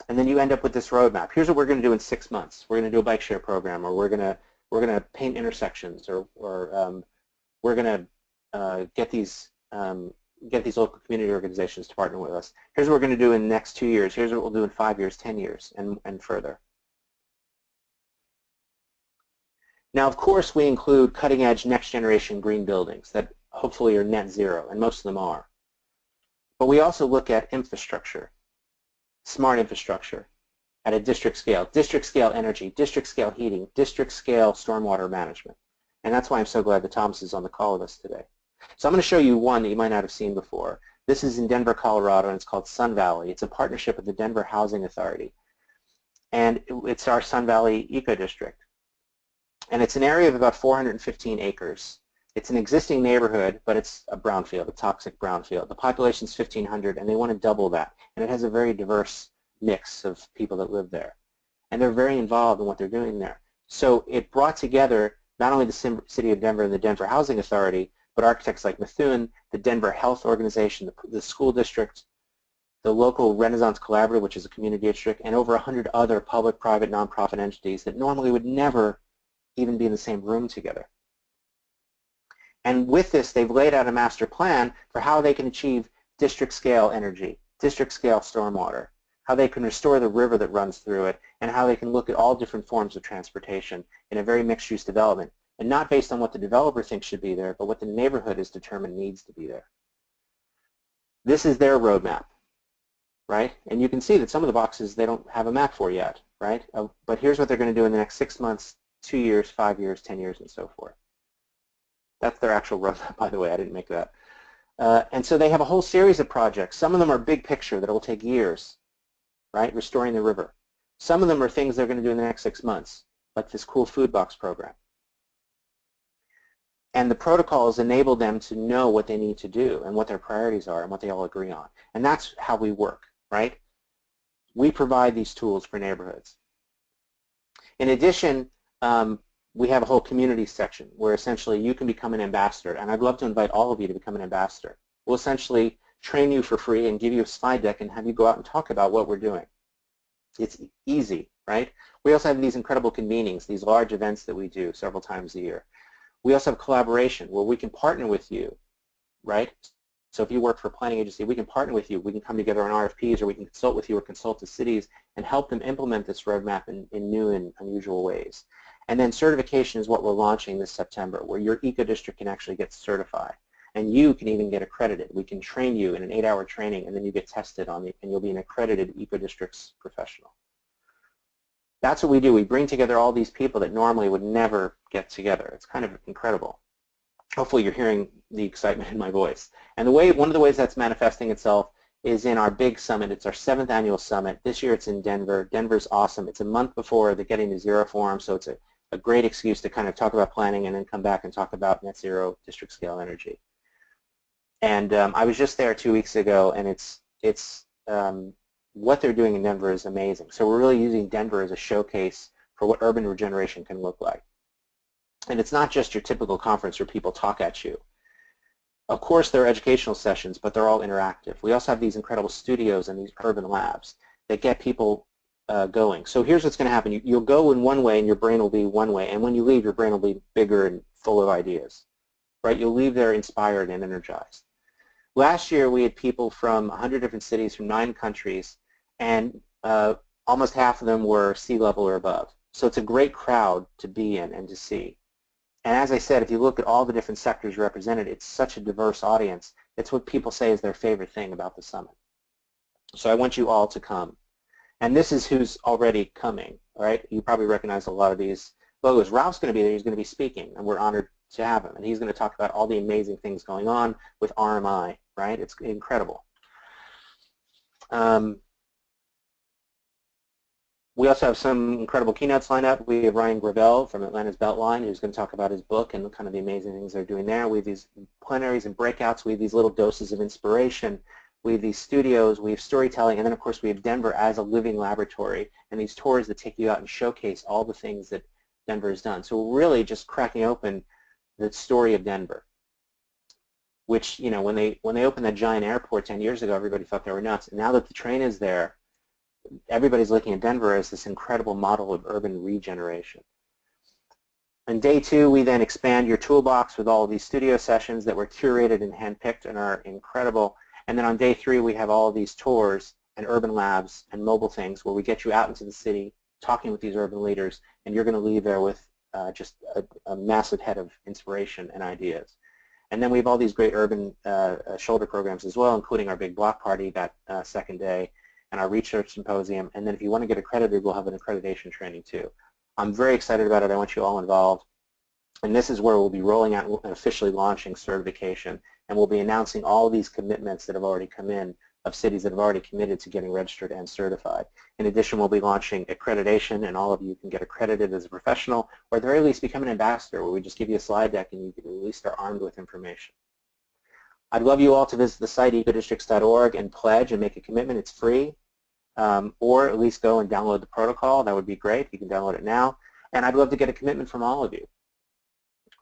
And then you end up with this roadmap. Here's what we're going to do in 6 months. We're going to do a bike share program, or we're going to paint intersections, or we're going to get these local community organizations to partner with us. Here's what we're going to do in the next 2 years. Here's what we'll do in 5 years, 10 years, and further. Now, of course, we include cutting-edge, next-generation green buildings that hopefully are net zero, and most of them are. But we also look at infrastructure, smart infrastructure at a district scale energy, district scale heating, district scale stormwater management. And that's why I'm so glad that Thomas is on the call with us today. So I'm going to show you one that you might not have seen before. This is in Denver, Colorado, and it's called Sun Valley. It's a partnership with the Denver Housing Authority. And it's our Sun Valley Eco District. And it's an area of about 415 acres. It's an existing neighborhood, but it's a brownfield, a toxic brownfield. The population is 1,500, and they want to double that. And it has a very diverse mix of people that live there. And they're very involved in what they're doing there. So it brought together not only the City of Denver and the Denver Housing Authority, but architects like Methuen, the Denver Health Organization, the school district, the local Renaissance Collaborative, which is a community district, and over 100 other public, private, nonprofit entities that normally would never even be in the same room together. And with this, they've laid out a master plan for how they can achieve district scale energy, district scale stormwater, how they can restore the river that runs through it, and how they can look at all different forms of transportation in a very mixed-use development, and not based on what the developer thinks should be there, but what the neighborhood is determined needs to be there. This is their roadmap, right? And you can see that some of the boxes they don't have a map for yet, right? But here's what they're going to do in the next 6 months, 2 years, 5 years, 10 years, and so forth. That's their actual roadmap, by the way. I didn't make that. And so they have a whole series of projects. Some of them are big picture that will take years, right? Restoring the river. Some of them are things they're going to do in the next 6 months, like this cool food box program. And the protocols enable them to know what they need to do and what their priorities are and what they all agree on. And that's how we work, right? We provide these tools for neighborhoods. In addition, we have a whole community section where essentially you can become an ambassador, and I'd love to invite all of you to become an ambassador. We'll essentially train you for free and give you a slide deck and have you go out and talk about what we're doing. It's easy, right? We also have these incredible convenings, these large events that we do several times a year. We also have collaboration where we can partner with you, right? So if you work for a planning agency, we can partner with you. We can come together on RFPs, or we can consult with you or consult the cities and help them implement this roadmap in new and unusual ways. And then certification is what we're launching this September, where your eco-district can actually get certified. And you can even get accredited. We can train you in an 8-hour training, and then you get tested on it, and you'll be an accredited eco-districts professional. That's what we do. We bring together all these people that normally would never get together. It's kind of incredible. Hopefully you're hearing the excitement in my voice. And one of the ways that's manifesting itself is in our big summit. It's our 7th annual summit. This year it's in Denver. Denver's awesome. It's a month before the Getting to Zero Forum, so it's a great excuse to kind of talk about planning and then come back and talk about net zero district scale energy. And I was just there 2 weeks ago, and what they're doing in Denver is amazing. So we're really using Denver as a showcase for what urban regeneration can look like. And it's not just your typical conference where people talk at you. Of course, there are educational sessions, but they're all interactive. We also have these incredible studios and these urban labs that get people going. So here's what's going to happen. You'll go in one way, and your brain will be one way. And when you leave, your brain will be bigger and full of ideas, right? You'll leave there inspired and energized. Last year, we had people from 100 different cities from 9 countries, and almost half of them were sea level or above. So it's a great crowd to be in and to see. And as I said, if you look at all the different sectors represented, it's such a diverse audience. It's what people say is their favorite thing about the summit. So I want you all to come. And this is who's already coming, all right? You probably recognize a lot of these logos. Ralph's going to be there. He's going to be speaking, and we're honored to have him. And he's going to talk about all the amazing things going on with RMI, right? It's incredible. We also have some incredible keynotes lined up. We have Ryan Gravel from Atlanta's Beltline, who's going to talk about his book and kind of the amazing things they're doing there. We have these plenaries and breakouts. We have these little doses of inspiration. We have these studios. We have storytelling. And then, of course, we have Denver as a living laboratory and these tours that take you out and showcase all the things that Denver has done. So we're really just cracking open the story of Denver, which, you know, when they opened that giant airport 10 years ago, everybody thought they were nuts. And now that the train is there, everybody's looking at Denver as this incredible model of urban regeneration. On day 2, we then expand your toolbox with all of these studio sessions that were curated and handpicked and are incredible. And then on day 3, we have all of these tours and urban labs and mobile things where we get you out into the city talking with these urban leaders, and you're going to leave there with just a massive head of inspiration and ideas. And then we have all these great urban shoulder programs as well, including our big block party that second day, and our research symposium. And then if you want to get accredited, we'll have an accreditation training too. I'm very excited about it. I want you all involved. And this is where we'll be rolling out and officially launching certification. And we'll be announcing all these commitments that have already come in of cities that have already committed to getting registered and certified. In addition, we'll be launching accreditation, and all of you can get accredited as a professional, or at the very least become an ambassador, where we just give you a slide deck and you can at least are armed with information. I'd love you all to visit the site ecodistricts.org and pledge and make a commitment. It's free, or at least go and download the protocol. That would be great. You can download it now. And I'd love to get a commitment from all of you,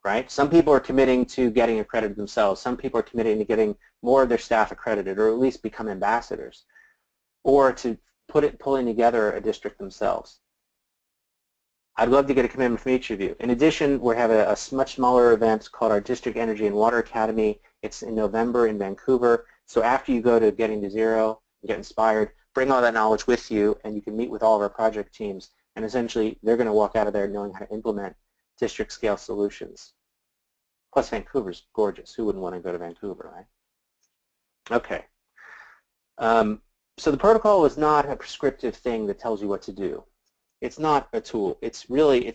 right? Some people are committing to getting accredited themselves. Some people are committing to getting more of their staff accredited, or at least become ambassadors, or to pulling together a district themselves. I'd love to get a commitment from each of you. In addition, we have a much smaller event called our District Energy and Water Academy. It's in November in Vancouver. So after you go to Getting to Zero, get inspired, bring all that knowledge with you, and you can meet with all of our project teams, and essentially they're going to walk out of there knowing how to implement district scale solutions. Plus Vancouver's gorgeous. Who wouldn't want to go to Vancouver, right? Okay. So the protocol is not a prescriptive thing that tells you what to do. It's not a tool. It's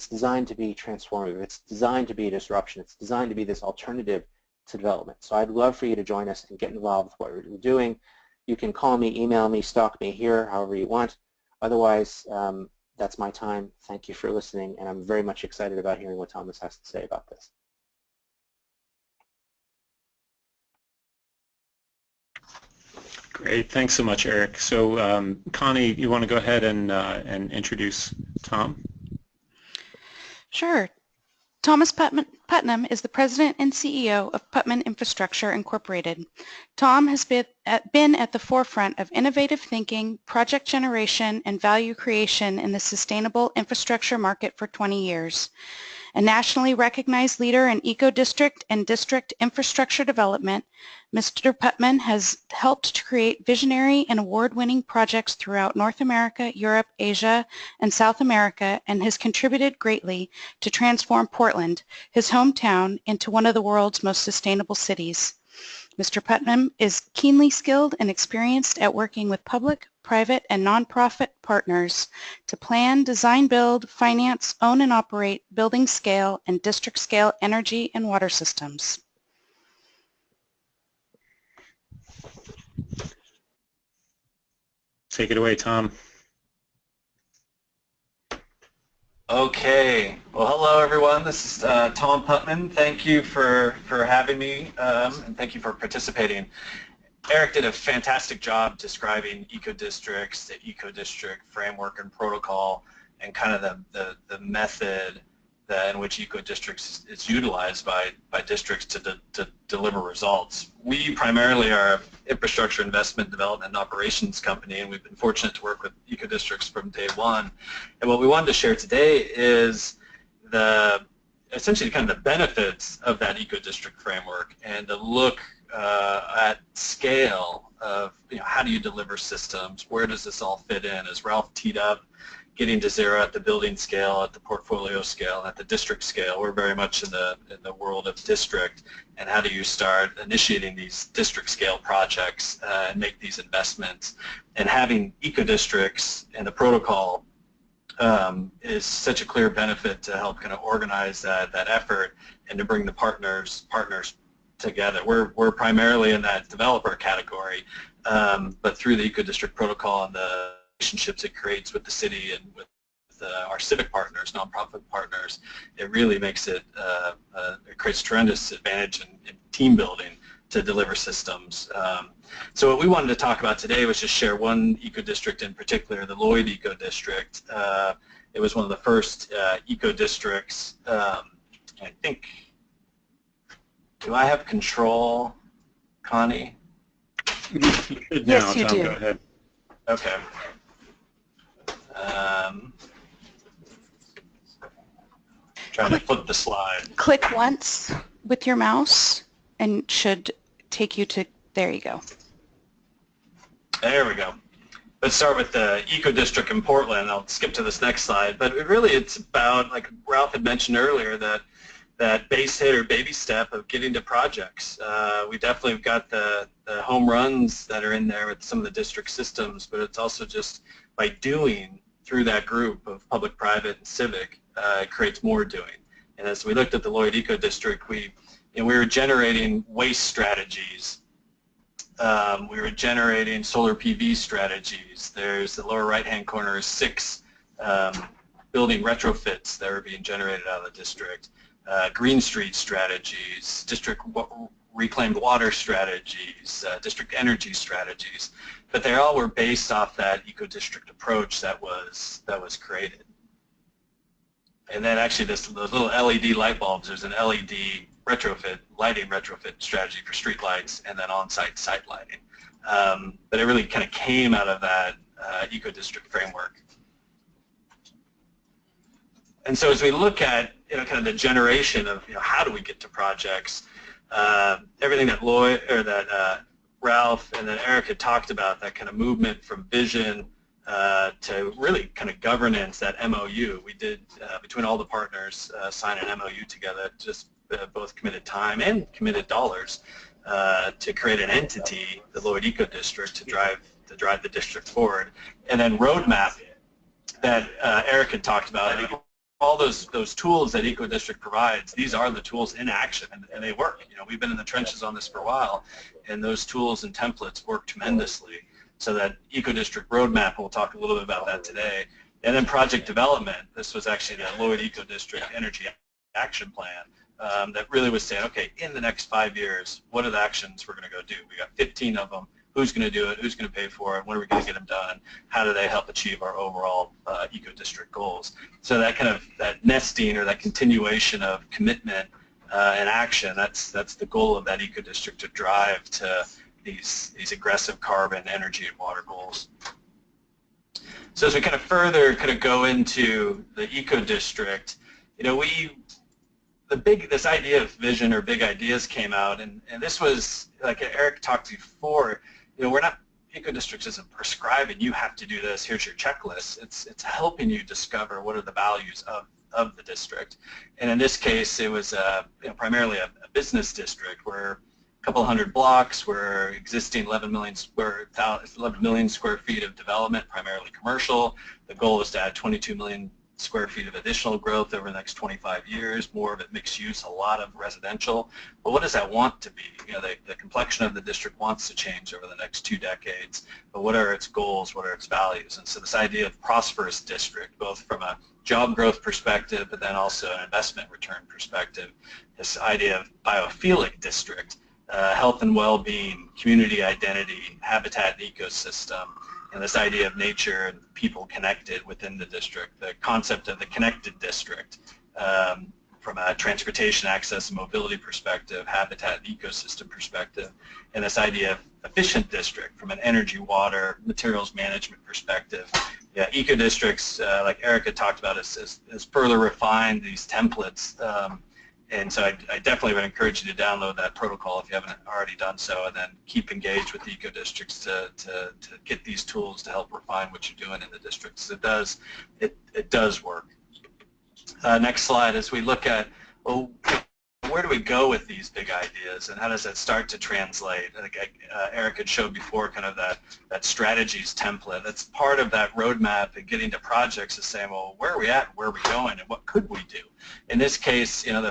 designed to be transformative. It's designed to be a disruption. It's designed to be this alternative to development. So I'd love for you to join us and get involved with what we're doing. You can call me, email me, stalk me here, however you want. Otherwise, that's my time. Thank you for listening, and I'm very much excited about hearing what Thomas has to say about this. Great, thanks so much, Eric. So Connie, you want to go ahead and introduce Tom? Sure. Thomas Putnam is the president and CEO of Putman Infrastructure Incorporated. Tom has been at the forefront of innovative thinking, project generation, and value creation in the sustainable infrastructure market for 20 years. A nationally recognized leader in eco-district and district infrastructure development, Mr. Putman has helped to create visionary and award-winning projects throughout North America, Europe, Asia, and South America, and has contributed greatly to transform Portland, his hometown, into one of the world's most sustainable cities. Mr. Putnam is keenly skilled and experienced at working with public, private, and nonprofit partners to plan, design, build, finance, own, and operate building scale and district scale energy and water systems. Take it away, Tom. Okay. Well, hello, everyone. This is Tom Putman. Thank you for having me, and thank you for participating. Eric did a fantastic job describing eco-districts, the eco-district framework and protocol, and kind of the method in which eco-districts is utilized by districts to deliver results. We primarily are an infrastructure investment development and operations company, and we've been fortunate to work with eco-districts from day one. And what we wanted to share today is essentially kind of the benefits of that eco-district framework, and to look at scale of how do you deliver systems, where does this all fit in, as Ralph teed up, getting to zero at the building scale, at the portfolio scale, at the district scale. We're very much in the world of district, and how do you start initiating these district scale projects and make these investments. And having eco-districts and the protocol is such a clear benefit to help kind of organize that effort and to bring the partners together. We're primarily in that developer category, but through the eco-district protocol and the relationships it creates with the city and with our civic partners, nonprofit partners, it really makes it creates tremendous advantage in team building to deliver systems. So what we wanted to talk about today was just share one eco-district in particular, the Lloyd Eco-District. It was one of the first eco-districts. I think, do I have control, Connie? Yes, you Tom, do. Go ahead. Okay. Trying to flip the slide. Click once with your mouse and should take you to, there you go. There we go. Let's start with the eco-district in Portland. I'll skip to this next slide, but it's about, like Ralph had mentioned earlier, that base hit or baby step of getting to projects. We definitely have got the home runs that are in there with some of the district systems, but it's also just by doing through that group of public, private, and civic, it creates more doing. And as we looked at the Lloyd Eco-District, we were generating waste strategies. We were generating solar PV strategies. There's the lower right-hand corner is 6 building retrofits that were being generated out of the district. Green street strategies, district reclaimed water strategies, district energy strategies, but they all were based off that eco-district approach that was created. And then actually those little LED light bulbs, there's an LED lighting retrofit strategy for street lights, and then on-site site lighting. But it really kind of came out of that eco-district framework. And so as we look at kind of the generation of how do we get to projects, everything that Ralph and then Eric had talked about that kind of movement from vision to really kind of governance, that MOU. We did, between all the partners, sign an MOU together, just both committed time and committed dollars to create an entity, the Lloyd Eco District, to drive the district forward. And then roadmap that Eric had talked about. All those tools that Eco District provides, these are the tools in action, and they work. You know, we've been in the trenches on this for a while, and those tools and templates work tremendously. So that Eco District roadmap, we'll talk a little bit about that today. And then project development, this was actually the Lloyd Eco District Energy Action Plan that really was saying, okay, in the next 5 years, what are the actions we're going to go do? We got 15 of them. Who's going to do it? Who's going to pay for it? When are we going to get them done? How do they help achieve our overall Eco District goals? So that kind of that nesting or that continuation of commitment and action, that's the goal of that Eco District, to drive to these aggressive carbon, energy, and water goals. So as we kind of further go into the Eco District, you know, this idea of vision or big ideas came out, and this was, like Eric talked before, you know, we're not, Eco Districts isn't prescribing you have to do this, here's your checklist. It's helping you discover what are the values of the district. And in this case, it was you know, primarily a business district where a couple hundred blocks were existing 11 million square feet of development, primarily commercial. The goal was to add 22 million square feet of additional growth over the next 25 years, more of it mixed use, a lot of residential. But what does that want to be? You know, the complexion of the district wants to change over the next 2 decades, but what are its goals, what are its values? And so this idea of prosperous district, both from a job growth perspective, but then also an investment return perspective, this idea of biophilic district, health and well-being, community identity, habitat and ecosystem, and this idea of nature and people connected within the district, the concept of the connected district from a transportation access and mobility perspective, habitat and ecosystem perspective, and this idea of efficient district from an energy, water, materials management perspective. Yeah, eco districts, like Erica talked about, has further refined these templates. And so I definitely would encourage you to download that protocol if you haven't already done so, and then keep engaged with the eco districts to get these tools to help refine what you're doing in the districts. It does work. Next slide, as we look at, well, where do we go with these big ideas, and how does that start to translate? Like Eric had showed before, kind of that strategies template. That's part of that roadmap, and getting to projects is saying, well, where are we at, where are we going, and what could we do? In this case, you know,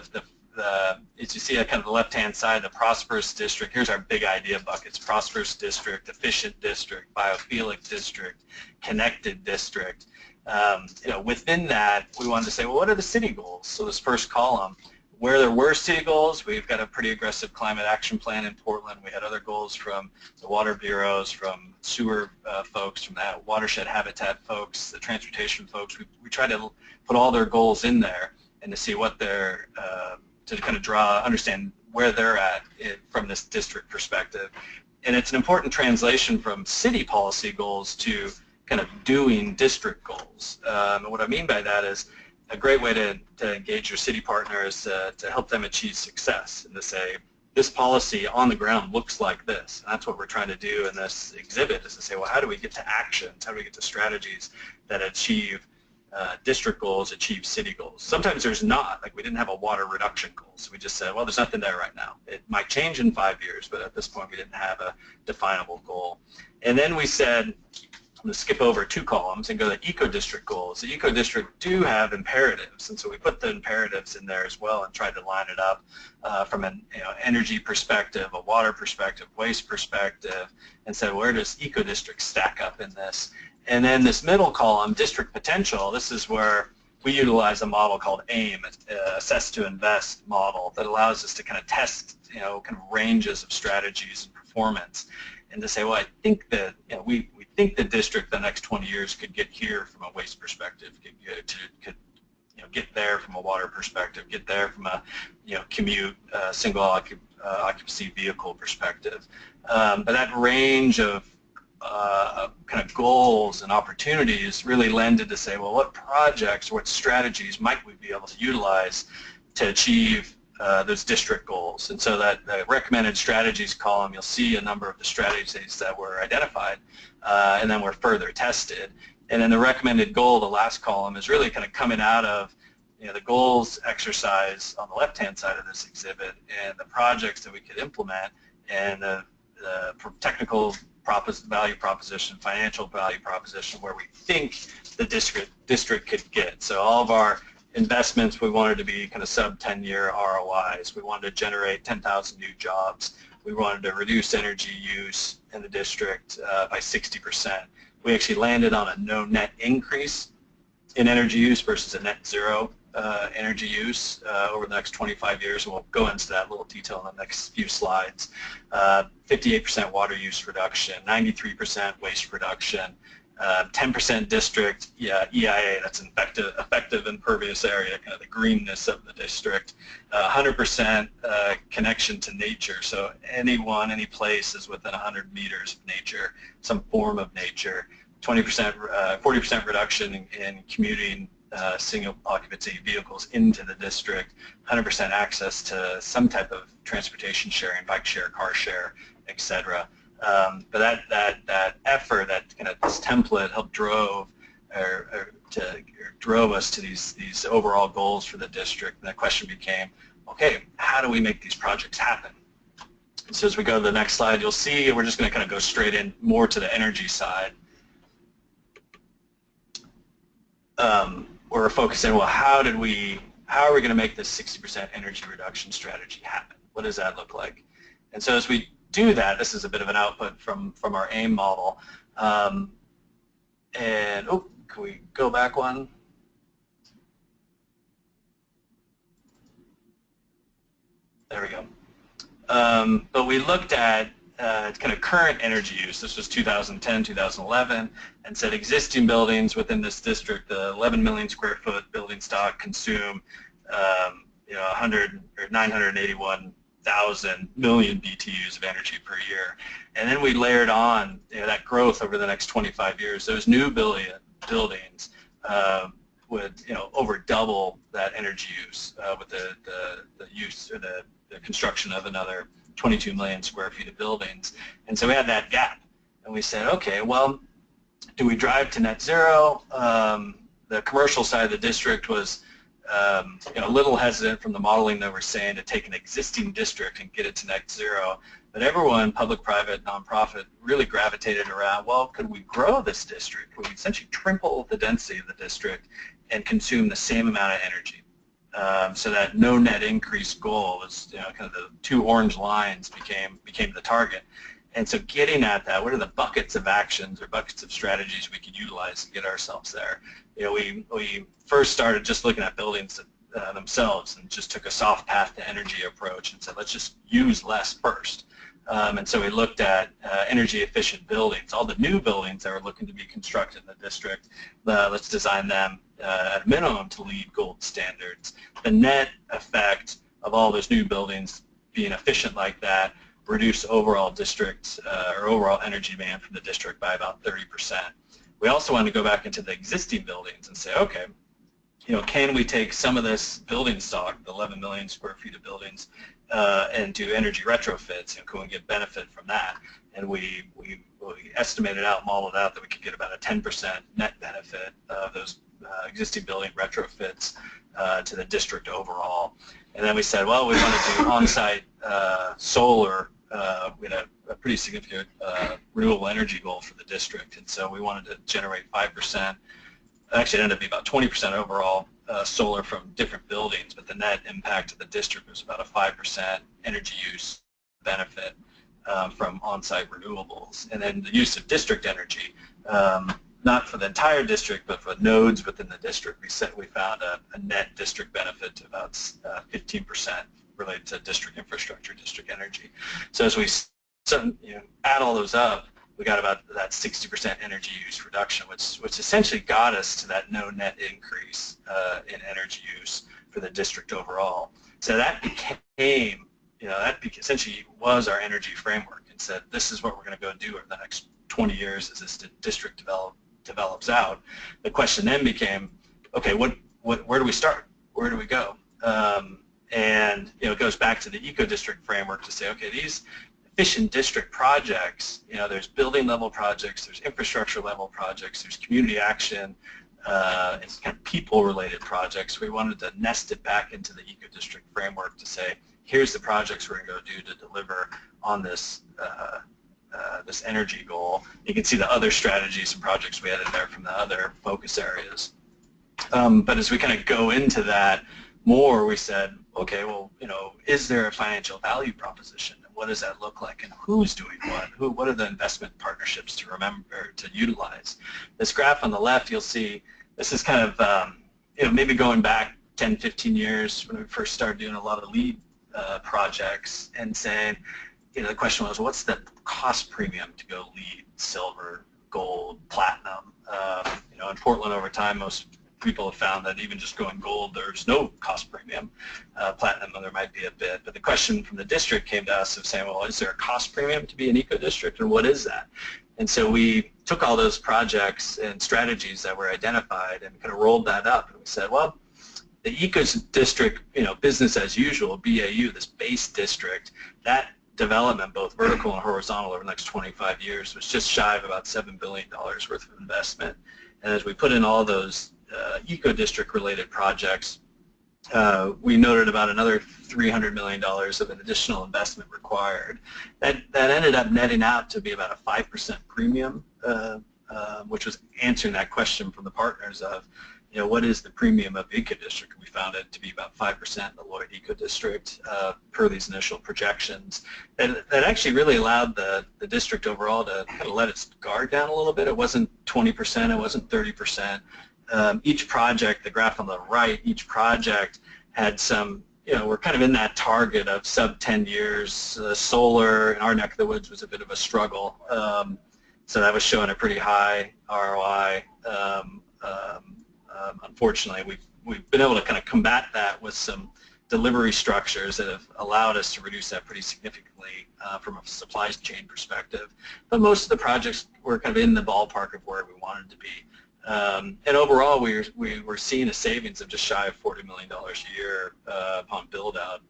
as you see at kind of the left-hand side, the prosperous district, here's our big idea buckets: prosperous district, efficient district, biophilic district, connected district. You know, within that, we wanted to say, well, what are the city goals? So this first column, where there were city goals, we've got a pretty aggressive climate action plan in Portland. We had other goals from the water bureaus, from sewer folks, from that watershed habitat folks, the transportation folks. We tried to put all their goals in there and to see what they're, to kind of understand where they're at from this district perspective. And it's an important translation from city policy goals to kind of doing district goals. And what I mean by that is, a great way to engage your city partners to help them achieve success, and to say, this policy on the ground looks like this. And that's what we're trying to do in this exhibit, is to say, well, how do we get to actions? How do we get to strategies that achieve district goals, achieve city goals? Sometimes there's not. Like, we didn't have a water reduction goal, so we just said, well, there's nothing there right now. It might change in 5 years, but at this point we didn't have a definable goal. And then we said, I'm going to skip over 2 columns and go to eco district goals. The eco district do have imperatives, and so we put the imperatives in there as well and tried to line it up from an energy perspective, a water perspective, waste perspective, and said, where does eco district stack up in this? And then this middle column, district potential, this is where we utilize a model called AIM, Assess to Invest model, that allows us to kind of test, kind of ranges of strategies and performance, and to say, well, I think that we think the district the next 20 years could get here from a waste perspective, could get there from a water perspective, get there from a commute, single occupancy vehicle perspective. But that range of kind of goals and opportunities really lended to say, well, what projects, what strategies might we be able to utilize to achieve those district goals. And so that the recommended strategies column, you'll see a number of the strategies that were identified and then were further tested. And then the recommended goal, the last column, is really kind of coming out of the goals exercise on the left-hand side of this exhibit and the projects that we could implement and the technical value proposition, financial value proposition where we think the district could get. So all of our investments, we wanted to be kind of sub-10-year ROIs. We wanted to generate 10,000 new jobs. We wanted to reduce energy use in the district by 60%. We actually landed on a no net increase in energy use versus a net zero energy use over the next 25 years, and we'll go into that in a little detail in the next few slides. 58% water use reduction, 93% waste reduction, 10% district EIA, that's effective impervious area, kind of the greenness of the district, 100% connection to nature, so any place is within 100 meters of nature, some form of nature, 40% reduction in commuting single occupancy vehicles into the district, 100% access to some type of transportation sharing, bike share, car share, etc. But that effort, that kind of this template helped drove us to these overall goals for the district. And the question became, okay, how do we make these projects happen? And so as we go to the next slide, you'll see we're just going to kind of go straight in more to the energy side. We're focusing, well, how are we going to make this 60% energy reduction strategy happen? What does that look like? And so as we do that, this is a bit of an output from our AIM model. Can we go back one? There we go. But we looked at kind of current energy use. This was 2010, 2011, and said existing buildings within this district, the 11 million square foot building stock, consume 981,000 million BTUs of energy per year. And then we layered on that growth over the next 25 years. Those new buildings would over double that energy use with the use or the construction of another 22 million square feet of buildings. And so we had that gap. And we said, okay, well, do we drive to net zero? The commercial side of the district was a little hesitant from the modeling that we're saying to take an existing district and get it to net zero. But everyone, public, private, nonprofit, really gravitated around, well, could we grow this district? Could we essentially triple the density of the district and consume the same amount of energy? So that no net increase goal was, kind of the two orange lines became the target. And so getting at that, what are the buckets of actions or buckets of strategies we could utilize to get ourselves there? We first started just looking at buildings themselves and just took a soft path to energy approach and said, let's just use less first. And so we looked at energy efficient buildings, all the new buildings that were looking to be constructed in the district. Let's design them at a minimum to LEED Gold standards. The net effect of all those new buildings being efficient like that reduce overall district or overall energy demand from the district by about 30%. We also want to go back into the existing buildings and say, okay, can we take some of this building stock, the 11 million square feet of buildings, and do energy retrofits, and can we get benefit from that? And we estimated out, modeled out that we could get about a 10% net benefit of those existing building retrofits to the district overall. And then we said, well, we want to do on-site solar. We had a pretty significant renewable energy goal for the district, and so we wanted to generate 5%. Actually, it ended up being about 20% overall solar from different buildings, but the net impact of the district was about a 5% energy use benefit from on-site renewables. And then the use of district energy, not for the entire district, but for nodes within the district, we found a net district benefit to about 15% related to district infrastructure, district energy. So as we add all those up, we got about that 60% energy use reduction, which essentially got us to that no net increase in energy use for the district overall. So that became, essentially was our energy framework, and said this is what we're going to go do over the next 20 years as this district develops out. The question then became, okay, where do we start? Where do we go? And it goes back to the eco-district framework to say, okay, these efficient district projects, there's building level projects, there's infrastructure level projects, there's community action, and kind of people related projects. We wanted to nest it back into the eco-district framework to say, here's the projects we're going to go do to deliver on this this energy goal. You can see the other strategies and projects we had in there from the other focus areas. But as we kind of go into that more, we said, okay, well, is there a financial value proposition? And what does that look like? And who's doing what? What are the investment partnerships to remember, to utilize? This graph on the left, you'll see, this is kind of, maybe going back 10, 15 years when we first started doing a lot of LEED projects and saying, the question was, what's the cost premium to go LEED, silver, gold, platinum? In Portland over time, most people have found that even just going gold, there's no cost premium. Platinum, there might be a bit. But the question from the district came to us of saying, well, is there a cost premium to be an eco-district, and what is that? And so we took all those projects and strategies that were identified and kind of rolled that up, and we said, well, the eco-district, business as usual, BAU, this base district, that development, both vertical and horizontal, over the next 25 years was just shy of about $7 billion worth of investment. And as we put in all those eco-district related projects, we noted about another $300 million of an additional investment required. That ended up netting out to be about a 5% premium, which was answering that question from the partners of, what is the premium of eco-district? We found it to be about 5% in the Lloyd eco-district per these initial projections. And that actually really allowed the district overall to kind of let its guard down a little bit. It wasn't 20%, it wasn't 30%. Each project, the graph on the right, each project had some, we're kind of in that target of sub 10 years. Solar in our neck of the woods was a bit of a struggle. So that was showing a pretty high ROI. Unfortunately, we've been able to kind of combat that with some delivery structures that have allowed us to reduce that pretty significantly from a supply chain perspective. But most of the projects were kind of in the ballpark of where we wanted to be. And overall, we were seeing a savings of just shy of $40 million a year upon build-out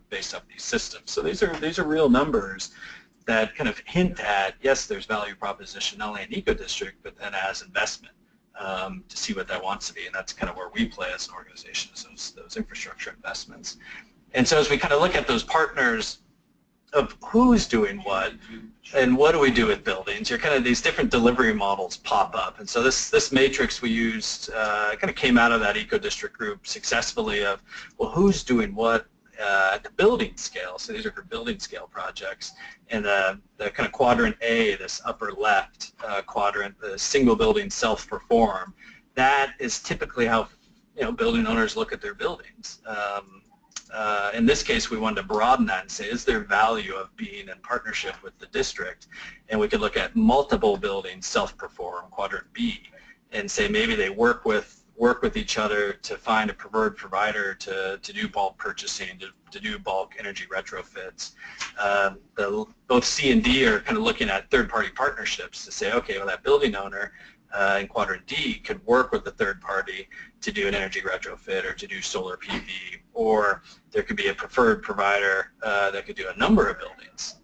based off these systems. So these are real numbers that kind of hint at, yes, there's value proposition not only in eco-district, but then as investment. To see what that wants to be, and that's kind of where we play as an organization, is those infrastructure investments. And so as we kind of look at those partners of who's doing what and what do we do with buildings, you're kind of these different delivery models pop up. And so this matrix we used kind of came out of that eco-district group successfully of, well, who's doing what at the building scale. So these are for building scale projects. And the kind of quadrant A, this upper left quadrant, the single building self-perform, that is typically how building owners look at their buildings. In this case, we wanted to broaden that and say, is there value of being in partnership with the district? And we could look at multiple buildings self-perform, quadrant B, and say maybe they work with each other to find a preferred provider to do bulk purchasing, to do bulk energy retrofits. Both C and D are kind of looking at third-party partnerships to say, okay, well, that building owner in quadrant D could work with the third party to do an energy retrofit or to do solar PV, or there could be a preferred provider that could do a number of buildings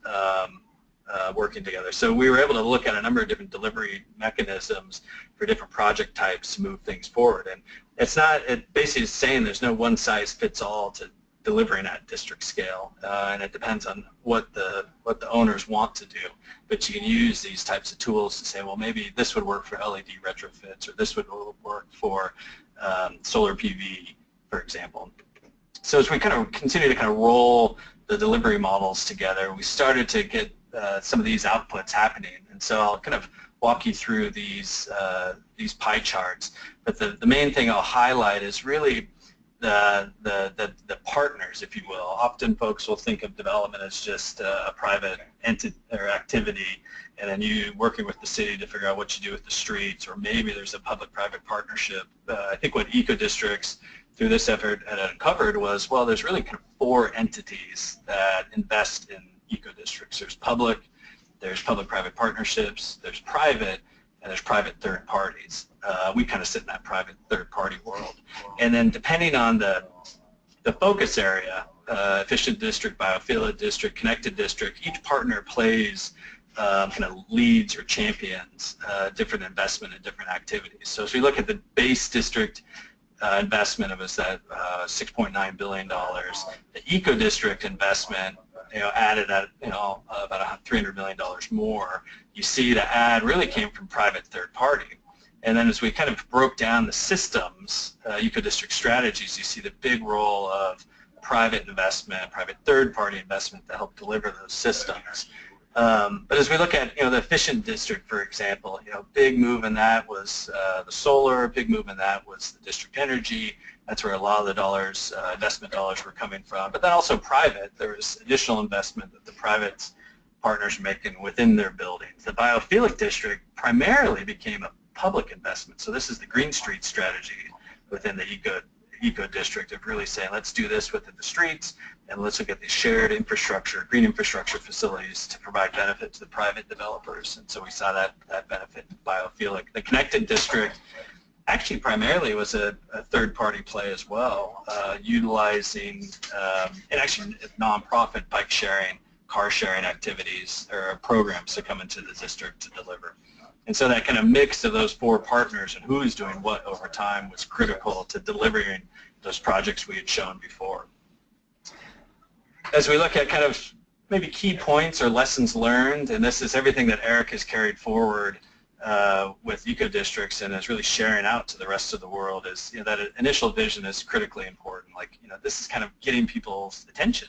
working together. So we were able to look at a number of different delivery mechanisms for different project types to move things forward. And it basically is saying there's no one size fits all to delivering at district scale, and it depends on what the owners want to do. But you can use these types of tools to say, well, maybe this would work for LED retrofits, or this would work for solar PV, for example. So as we kind of continue to kind of roll the delivery models together, we started to get some of these outputs happening. And so I'll kind of walk you through these pie charts. But the main thing I'll highlight is really the partners, if you will. Often folks will think of development as just a private entity or activity, and then you working with the city to figure out what you do with the streets, or maybe there's a public-private partnership. I think what eco-districts through this effort had uncovered was, well, there's really kind of 4 entities that invest in eco-districts. There's public-private partnerships, there's private, and there's private third parties. We kind of sit in that private third party world. And then depending on the the focus area, efficient district, biophilic district, connected district, each partner plays kind of leads or champions different investment in different activities. So as we look at the base district investment, it was that $6.9 billion. The eco district investment, added at about $300 million more. You see the add really came from private third party. And then as we kind of broke down the systems, eco-district strategies, you see the big role of private investment, private third-party investment to help deliver those systems. But as we look at, the efficient district, for example, big move in that was the solar, big move in that was the district energy. That's where a lot of the dollars, investment dollars were coming from. But then also private, there was additional investment that the private partners are making within their buildings. The biophilic district primarily became a public investment. So this is the Green Street strategy within the eco district of really saying, let's do this within the streets, and let's look at these shared infrastructure, green infrastructure facilities to provide benefit to the private developers. And so we saw that benefit in biophilic. The connected district actually primarily was a third-party play as well, utilizing and actually nonprofit bike sharing, car sharing activities or programs to come into the district to deliver. And so that kind of mix of those four partners and who is doing what over time was critical to delivering those projects we had shown before. As we look at kind of maybe key points or lessons learned, and this is everything that Eric has carried forward with eco districts and is really sharing out to the rest of the world, is that initial vision is critically important. Like, this is kind of getting people's attention,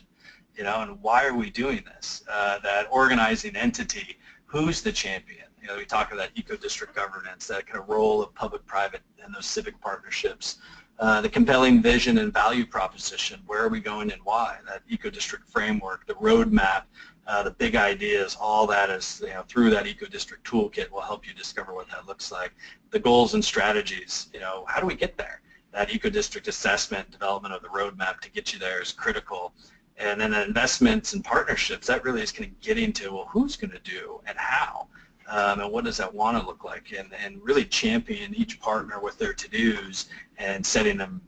and why are we doing this? That organizing entity, who's the champion? We talk about eco-district governance, that kind of role of public-private and those civic partnerships. The compelling vision and value proposition, where are we going and why? That eco-district framework, the roadmap, the big ideas, all that is, through that eco-district toolkit will help you discover what that looks like. The goals and strategies, how do we get there? That eco-district assessment, development of the roadmap to get you there is critical. And then the investments and partnerships, that really is kind of getting to, well, who's going to do and how? And what does that want to look like? And really champion each partner with their to-dos and setting them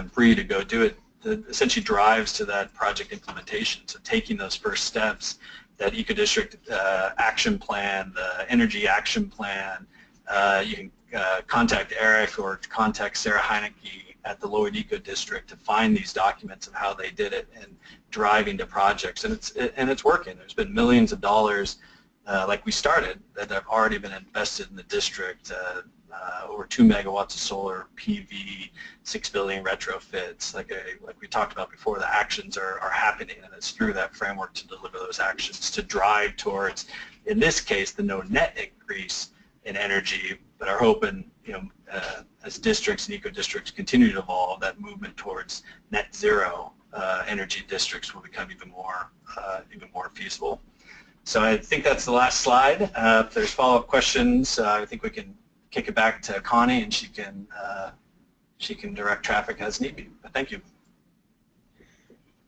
free to go do it. That essentially drives to that project implementation. So taking those first steps, that eco-district action plan, the energy action plan, you can contact Eric or contact Sarah Heineke at the Lloyd Eco District to find these documents of how they did it and driving to projects. And it's working. There's been millions of dollars like we started that have already been invested in the district, over 2 megawatts of solar PV, 6 billion retrofits. Like we talked about before, the actions are happening, and it's through that framework to deliver those actions to drive towards, in this case, the no net increase in energy, but are hoping, as districts and eco-districts continue to evolve, that movement towards net zero energy districts will become even more feasible. So I think that's the last slide. If there's follow-up questions, I think we can kick it back to Connie, and she can direct traffic as need be. But thank you.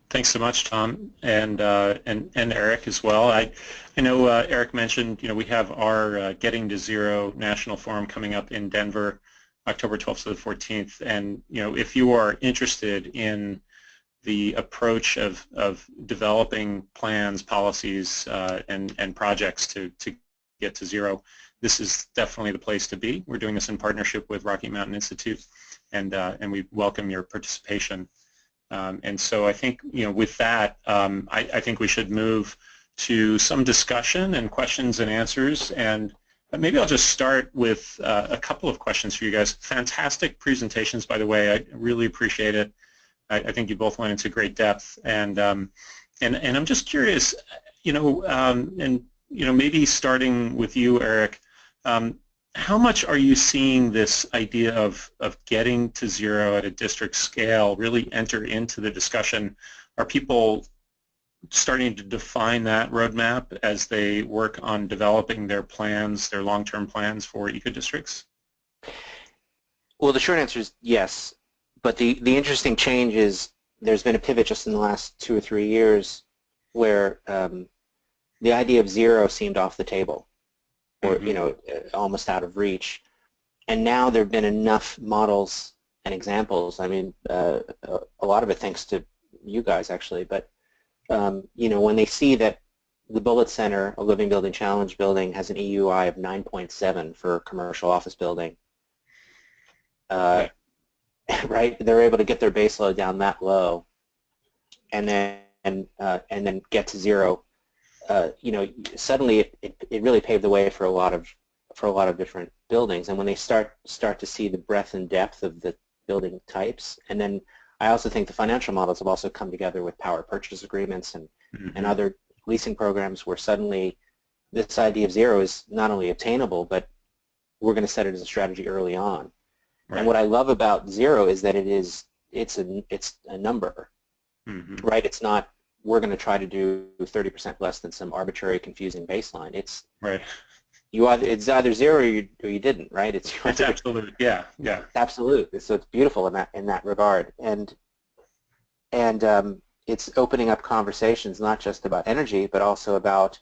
Thanks so much, Tom, and Eric as well. I know Eric mentioned, we have our Getting to Zero National Forum coming up in Denver, October 12th to the 14th, and if you are interested in the approach of developing plans, policies, and projects to get to zero, this is definitely the place to be. We're doing this in partnership with Rocky Mountain Institute, and we welcome your participation. And so I think, with that, I think we should move to some discussion and questions and answers. And maybe I'll just start with a couple of questions for you guys. Fantastic presentations, by the way. I really appreciate it. I think you both went into great depth, and I'm just curious, maybe starting with you, Eric, how much are you seeing this idea of getting to zero at a district scale really enter into the discussion? Are people starting to define that roadmap as they work on developing their plans, their long-term plans for eco-districts? Well, the short answer is yes. But the interesting change is there's been a pivot just in the last 2 or 3 years where the idea of zero seemed off the table, or almost out of reach. And now there have been enough models and examples. I mean, a lot of it thanks to you guys actually, but you know, when they see that the Bullitt Center, a Living Building Challenge building, has an EUI of 9.7 for a commercial office building, right? They're able to get their base load down that low, and then get to zero. You know, suddenly it really paved the way for a lot of different buildings. And when they start to see the breadth and depth of the building types, and then I also think the financial models have also come together with power purchase agreements and other leasing programs where suddenly this idea of zero is not only obtainable, but we're going to set it as a strategy early on. Right. And what I love about zero is that it's a number, right? It's not we're going to try to do 30% less than some arbitrary, confusing baseline. It's right. It's either zero or you didn't, right? It's absolute, yeah. Absolute. So it's beautiful in that regard, and it's opening up conversations not just about energy, but also about,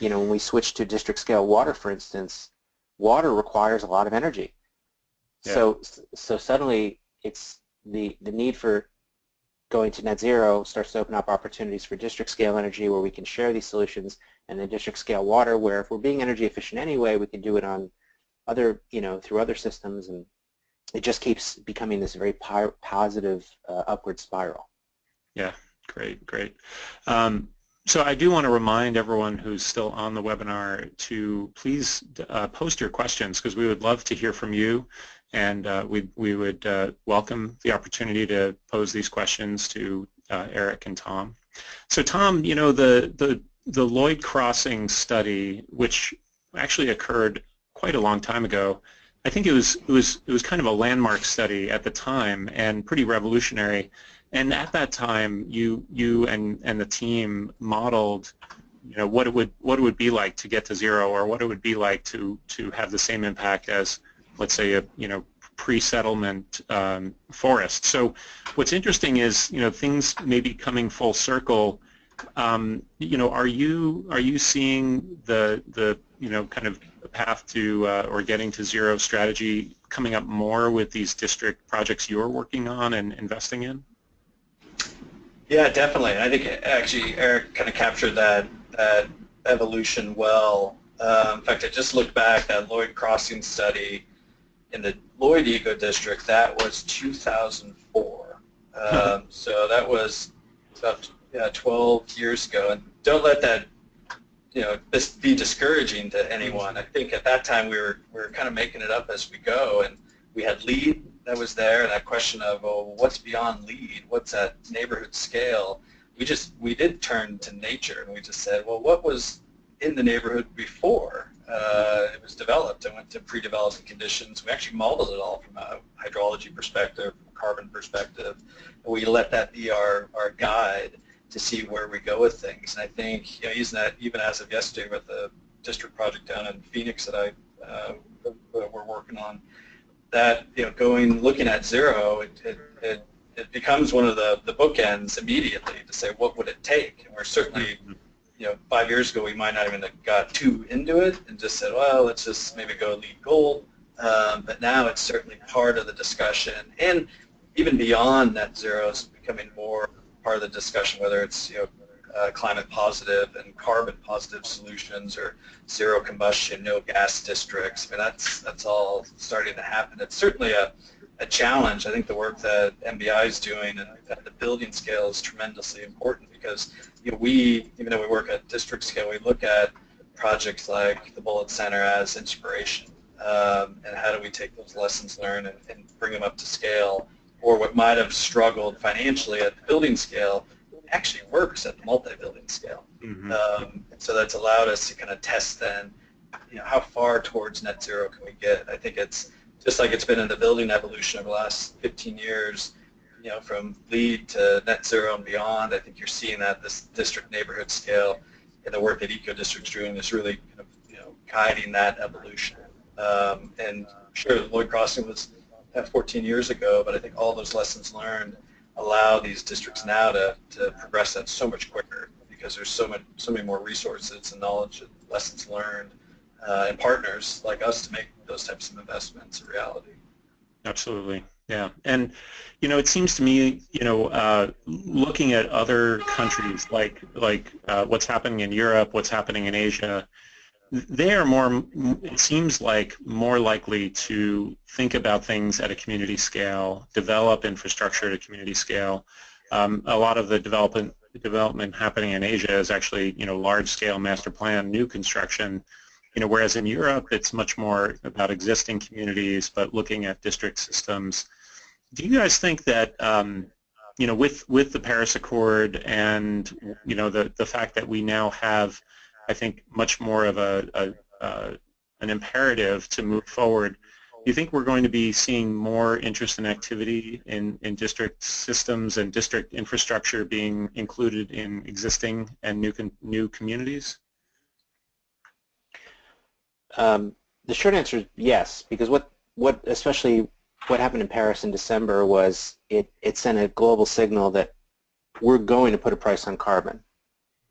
you know, when we switch to district scale water, for instance, water requires a lot of energy. Yeah. So suddenly it's the need for going to net zero starts to open up opportunities for district scale energy where we can share these solutions, and then district scale water where if we're being energy efficient anyway, we can do it on other, you know, through other systems, and it just keeps becoming this very positive upward spiral. Yeah, great. So I do want to remind everyone who's still on the webinar to please post your questions, because we would love to hear from you, and we would welcome the opportunity to pose these questions to Eric and Tom. So Tom, you know, the Lloyd Crossing study, which actually occurred quite a long time ago, I think it was kind of a landmark study at the time and pretty revolutionary. And at that time, you and the team modeled, you know, what it would be like to get to zero, or what it would be like to have the same impact as, let's say, a, you know, pre-settlement forest. So what's interesting is, you know, things may be coming full circle. You know, are you seeing the you know, kind of path to or getting to zero strategy coming up more with these district projects you're working on and investing in? Yeah, definitely. I think actually Eric kind of captured that evolution well. In fact, I just looked back at Lloyd Crossing study in the Lloyd Eco District. That was 2004. So that was about 12 years ago. And don't let that, you know, be discouraging to anyone. I think at that time we were kind of making it up as we go, and we had LEED that was there, and that question of, oh, what's beyond LEED? What's at neighborhood scale? We did turn to nature, and we just said, well, what was in the neighborhood before it was developed, and went to pre-development conditions. We actually modeled it all from a hydrology perspective, from a carbon perspective, and we let that be our guide to see where we go with things. And I think, you know, using that even as of yesterday with the district project down in Phoenix that we're working on, that, you know, looking at zero, it becomes one of the bookends immediately to say, what would it take? And we're certainly, you know, 5 years ago we might not even have got too into it and just said, well, let's just maybe go LEED Gold. But now it's certainly part of the discussion, and even beyond net zero is becoming more part of the discussion, whether it's, you know, climate positive and carbon positive solutions, or zero combustion, no gas districts. I mean, that's all starting to happen. It's certainly a challenge. I think the work that MBI is doing at the building scale is tremendously important, because, you know, even though we work at district scale, we look at projects like the Bullitt Center as inspiration, and how do we take those lessons learned and bring them up to scale, or what might have struggled financially at the building scale actually works at the multi-building scale. And so that's allowed us to kind of test then, you know, how far towards net zero can we get. I think it's just like it's been in the building evolution over the last 15 years, you know, from LEED to net zero and beyond. I think you're seeing that this district neighborhood scale, and the work that Eco District's doing is really kind of, you know, guiding that evolution. And sure, Lloyd Crossing was 14 years ago, but I think all those lessons learned allow these districts now to progress that so much quicker, because there's so many more resources and knowledge and lessons learned, and partners like us to make those types of investments a reality. Absolutely. Yeah, and it seems to me, looking at other countries like what's happening in Europe, what's happening in Asia, they are more, it seems like, more likely to think about things at a community scale, develop infrastructure at a community scale. A lot of the development happening in Asia is actually, large-scale master plan, new construction. Whereas in Europe, it's much more about existing communities, but looking at district systems. Do you guys think that, with the Paris Accord and, the fact that we now have, I think, much more of an imperative to move forward, do you think we're going to be seeing more interest and activity in district systems and district infrastructure being included in existing and new communities? The short answer is yes, because especially what happened in Paris in December was it sent a global signal that we're going to put a price on carbon.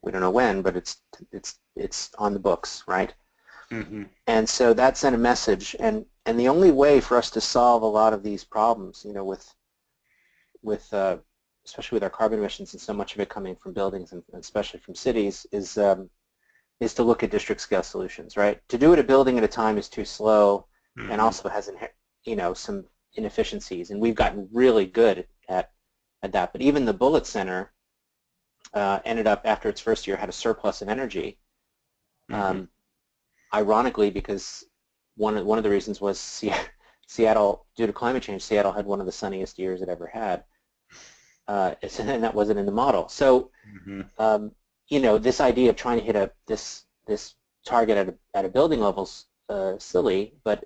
We don't know when, but it's on the books, right? Mm-hmm. And so that sent a message, and the only way for us to solve a lot of these problems, with especially with our carbon emissions and so much of it coming from buildings and especially from cities, is to look at district scale solutions, right? To do it a building at a time is too slow, mm-hmm. and also has some inefficiencies, and we've gotten really good at that. But even the Bullitt Center ended up, after its first year, had a surplus of energy. Mm-hmm. Ironically, because one of the reasons was Seattle, due to climate change, Seattle had one of the sunniest years it ever had, and that wasn't in the model. So, mm-hmm. This idea of trying to hit this target at a building level's silly, but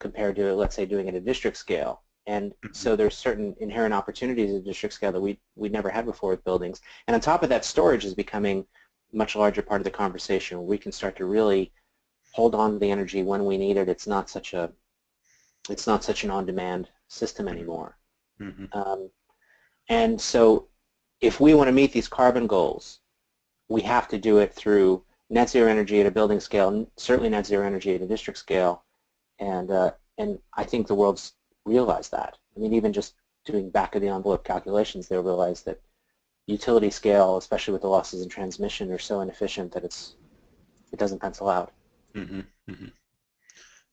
compared to, let's say, doing it at a district scale. And mm-hmm. so there's certain inherent opportunities at district scale that we never had before with buildings. And on top of that, storage is becoming a much larger part of the conversation. We can start to really hold on to the energy when we need it. It's not such an on-demand system anymore. Mm-hmm. And so if we want to meet these carbon goals, we have to do it through net zero energy at a building scale, certainly net zero energy at a district scale, and I think the world's realized that. I mean, even just doing back-of-the-envelope calculations, they'll realize that utility scale, especially with the losses in transmission, are so inefficient that it doesn't pencil out. Mm-hmm. Mm-hmm.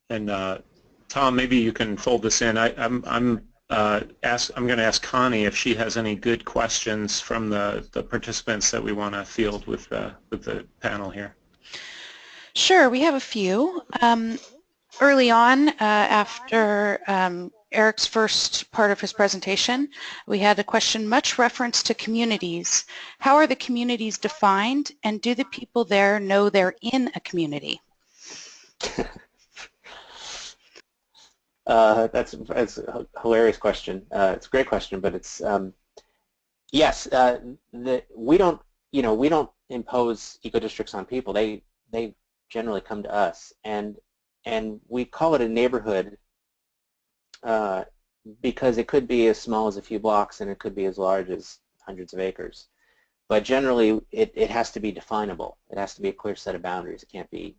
And Tom, maybe you can fold this in. I'm going to ask Connie if she has any good questions from the participants that we want to field with the panel here. Sure, we have a few. Early on, after Eric's first part of his presentation, we had a question, much reference to communities. How are the communities defined, and do the people there know they're in a community? That's a hilarious question. It's a great question, but it's yes. We don't impose eco-districts on people. They generally come to us, and we call it a neighborhood because it could be as small as a few blocks, and it could be as large as hundreds of acres. But generally, it has to be definable. It has to be a clear set of boundaries. It can't be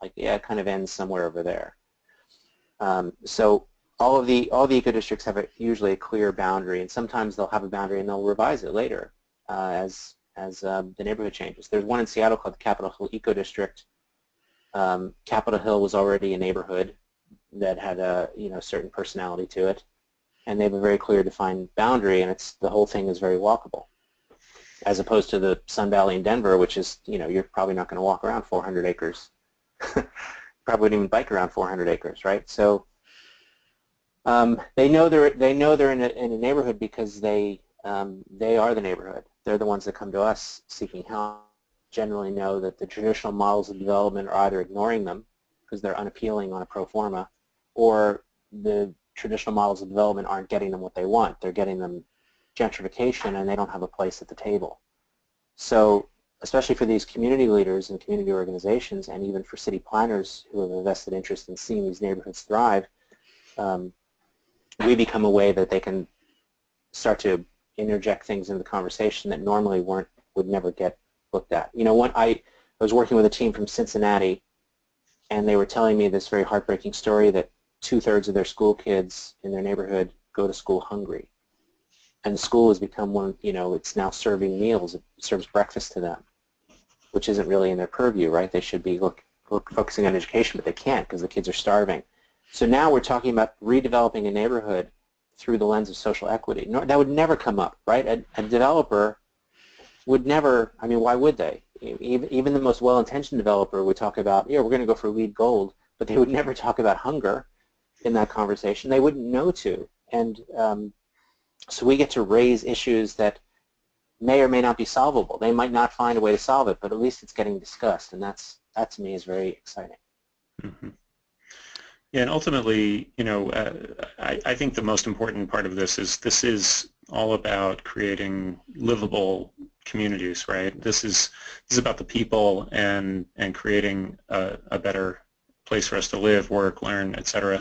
like, yeah, it kind of ends somewhere over there. So all the eco-districts have usually a clear boundary, and sometimes they'll have a boundary and they'll revise it later as the neighborhood changes. There's one in Seattle called the Capitol Hill Eco-District. Capitol Hill was already a neighborhood that had a certain personality to it, and they have a very clear defined boundary, and the whole thing is very walkable, as opposed to the Sun Valley in Denver, which is you're probably not going to walk around 400 acres. Probably wouldn't even bike around 400 acres, right? So they know they're in a neighborhood because they are the neighborhood. They're the ones that come to us seeking help. Generally know that the traditional models of development are either ignoring them because they're unappealing on a pro forma, or the traditional models of development aren't getting them what they want. They're getting them gentrification, and they don't have a place at the table. So especially for these community leaders and community organizations, and even for city planners who have a vested interest in seeing these neighborhoods thrive, we become a way that they can start to interject things into the conversation that normally would never get looked at. I was working with a team from Cincinnati, and they were telling me this very heartbreaking story that 2/3 of their school kids in their neighborhood go to school hungry. And the school has become one, it's now serving meals, it serves breakfast to them, which isn't really in their purview, right? They should be focusing on education, but they can't because the kids are starving. So now we're talking about redeveloping a neighborhood through the lens of social equity. No, that would never come up, right? A developer would never, I mean, why would they? Even the most well-intentioned developer would talk about, yeah, we're going to go for LEED Gold, but they would never talk about hunger in that conversation. They wouldn't know to. And so we get to raise issues that may or may not be solvable. They might not find a way to solve it, but at least it's getting discussed, and that to me is very exciting. Mm-hmm. Yeah, and ultimately, I think the most important part of this is all about creating livable communities, right? This is about the people and creating a better place for us to live, work, learn, etc.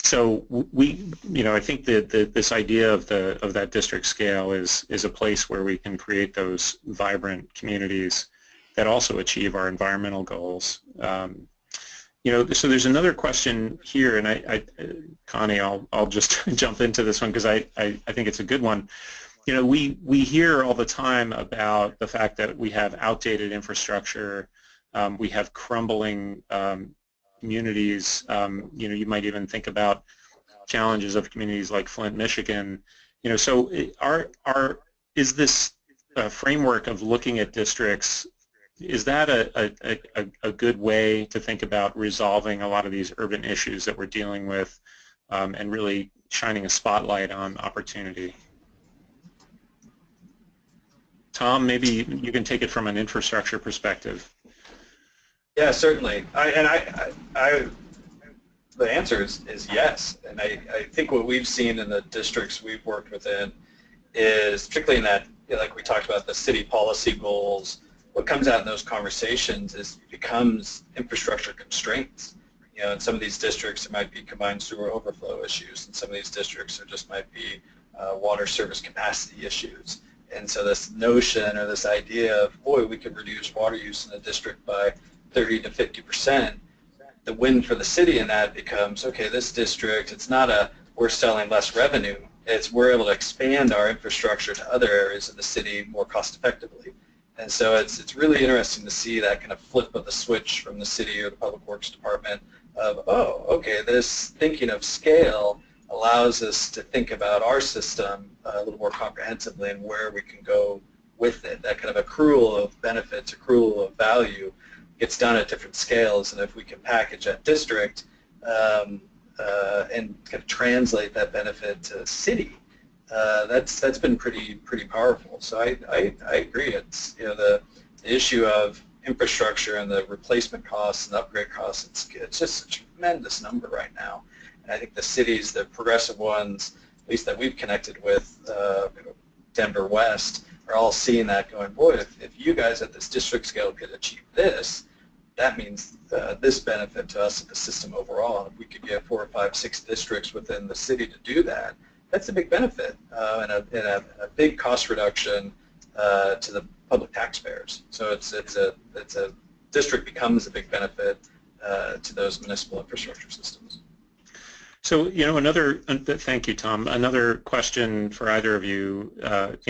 So I think that this idea of that district scale is a place where we can create those vibrant communities that also achieve our environmental goals. So there's another question here, and Connie, I'll just jump into this one because I think it's a good one. We hear all the time about the fact that we have outdated infrastructure, we have crumbling communities. You might even think about challenges of communities like Flint, Michigan. So is this framework of looking at districts, is that a good way to think about resolving a lot of these urban issues that we're dealing with and really shining a spotlight on opportunity? Tom, maybe you can take it from an infrastructure perspective. Yeah, certainly. The answer is yes. And I think what we've seen in the districts we've worked within is, particularly in that, like we talked about, the city policy goals, what comes out in those conversations becomes infrastructure constraints. In some of these districts, there might be combined sewer overflow issues. In some of these districts, there just might be water service capacity issues. And so this notion or this idea of, boy, we could reduce water use in a district by 30 to 50%, the win for the city in that becomes, okay, this district, it's not we're selling less revenue, it's we're able to expand our infrastructure to other areas of the city more cost effectively. And so it's really interesting to see that kind of flip of the switch from the city or the public works department of, oh, okay, this thinking of scale allows us to think about our system a little more comprehensively and where we can go with it. That kind of accrual of benefits, accrual of value gets done at different scales, and if we can package that district and kind of translate that benefit to city, that's been pretty powerful. So I agree. It's the issue of infrastructure and the replacement costs and upgrade costs. It's just a tremendous number right now. And I think the cities, the progressive ones, at least that we've connected with, Denver West, are all seeing that going, boy, if you guys at this district scale could achieve this, that means this benefit to us in the system overall. And if we could get 4 or 5, 6 districts within the city to do that, that's a big benefit and a big cost reduction to the public taxpayers. So it's a district becomes a big benefit to those municipal infrastructure systems. So, thank you, Tom. Another question for either of you,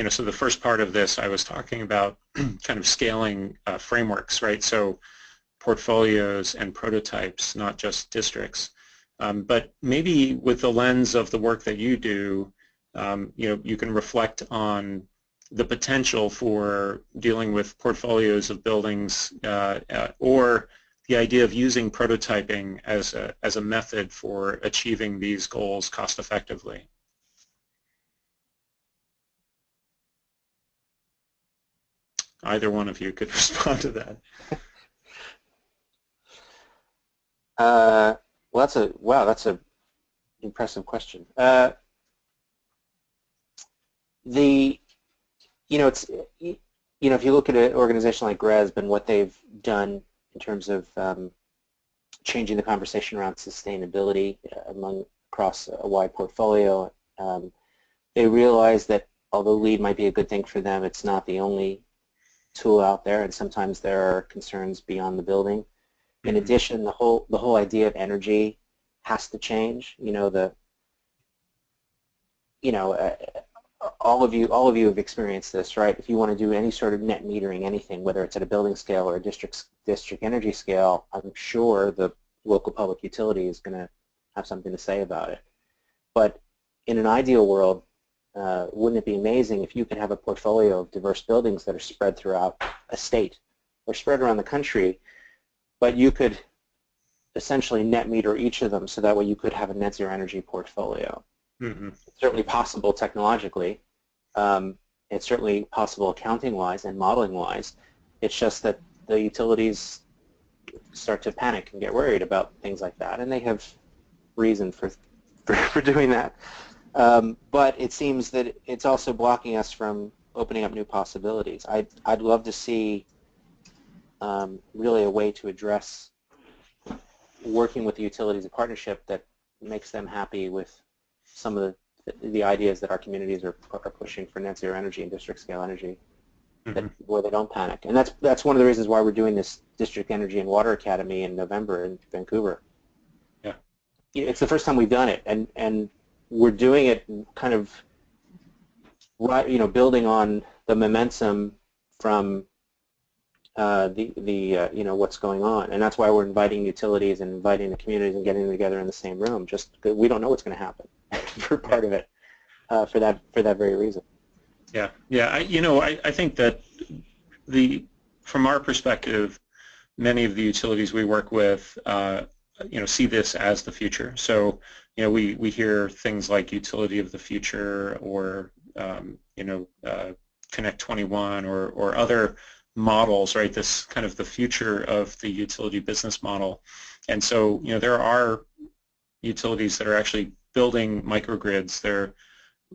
so the first part of this, I was talking about kind of scaling frameworks, right? So portfolios and prototypes, not just districts. But maybe with the lens of the work that you do, you can reflect on the potential for dealing with portfolios of buildings or the idea of using prototyping as a method for achieving these goals cost effectively. Either one of you could respond to that. Well, that's a impressive question. If you look at an organization like GRESB and what they've done in terms of changing the conversation around sustainability across a wide portfolio, they realize that although LEED might be a good thing for them, it's not the only tool out there, and sometimes there are concerns beyond the building. In addition, the whole idea of energy has to change. all of you have experienced this, right? If you want to do any sort of net metering, anything, whether it's at a building scale or a district energy scale, I'm sure the local public utility is going to have something to say about it. But in an ideal world, wouldn't it be amazing if you could have a portfolio of diverse buildings that are spread throughout a state or spread around the country, but you could essentially net meter each of them so that way you could have a net zero energy portfolio. Mm-hmm. It's certainly possible technologically. It's certainly possible accounting-wise and modeling-wise. It's just that the utilities start to panic and get worried about things like that, and they have reason for doing that. But it seems that it's also blocking us from opening up new possibilities. I'd love to see really a way to address working with the utilities, a partnership that makes them happy with some of the ideas that our communities are pushing for net zero energy and district scale energy, where they don't panic. And that's one of the reasons why we're doing this District Energy and Water Academy in November in Vancouver. Yeah, it's the first time we've done it, and we're doing it kind of right, building on the momentum from what's going on, and that's why we're inviting utilities and inviting the communities and getting them together in the same room. Just because we don't know what's going to happen for part of it, for that very reason. Yeah, yeah. I think that from our perspective, many of the utilities we work with, see this as the future. So, we hear things like utility of the future, or Connect 21, or other models, right? This kind of the future of the utility business model. And so, there are utilities that are actually building microgrids. They're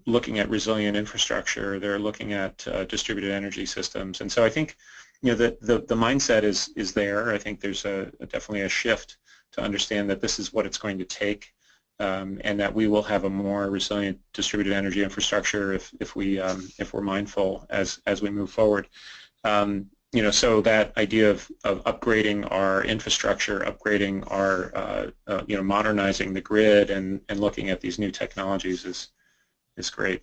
looking at resilient infrastructure. They're looking at distributed energy systems. And so I think, the mindset is there. I think there's definitely a shift to understand that this is what it's going to take, and that we will have a more resilient distributed energy infrastructure if we're mindful as we move forward. So that idea of upgrading our infrastructure, upgrading our, modernizing the grid, and looking at these new technologies is great.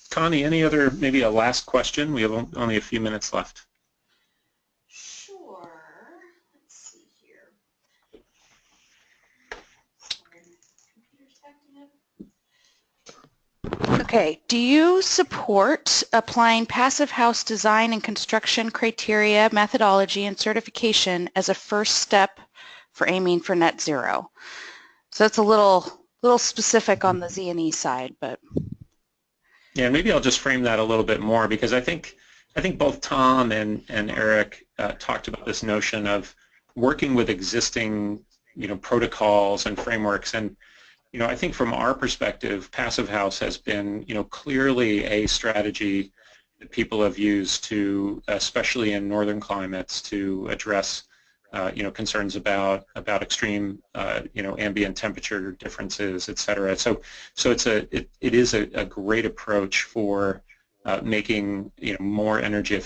Connie, any other, maybe a last question? We have only a few minutes left. Sure. Let's see here. Sorry, computer's acting up. Okay. Do you support applying passive house design and construction criteria, methodology, and certification as a first step for aiming for net zero? So that's a little specific on the Z&E side, but. Yeah, maybe I'll just frame that a little bit more, because I think both Tom and Eric talked about this notion of working with existing protocols and frameworks. And I think from our perspective, Passive House has been clearly a strategy that people have used to, especially in northern climates, to address concerns about extreme ambient temperature differences, et cetera. So it is a great approach for making more energy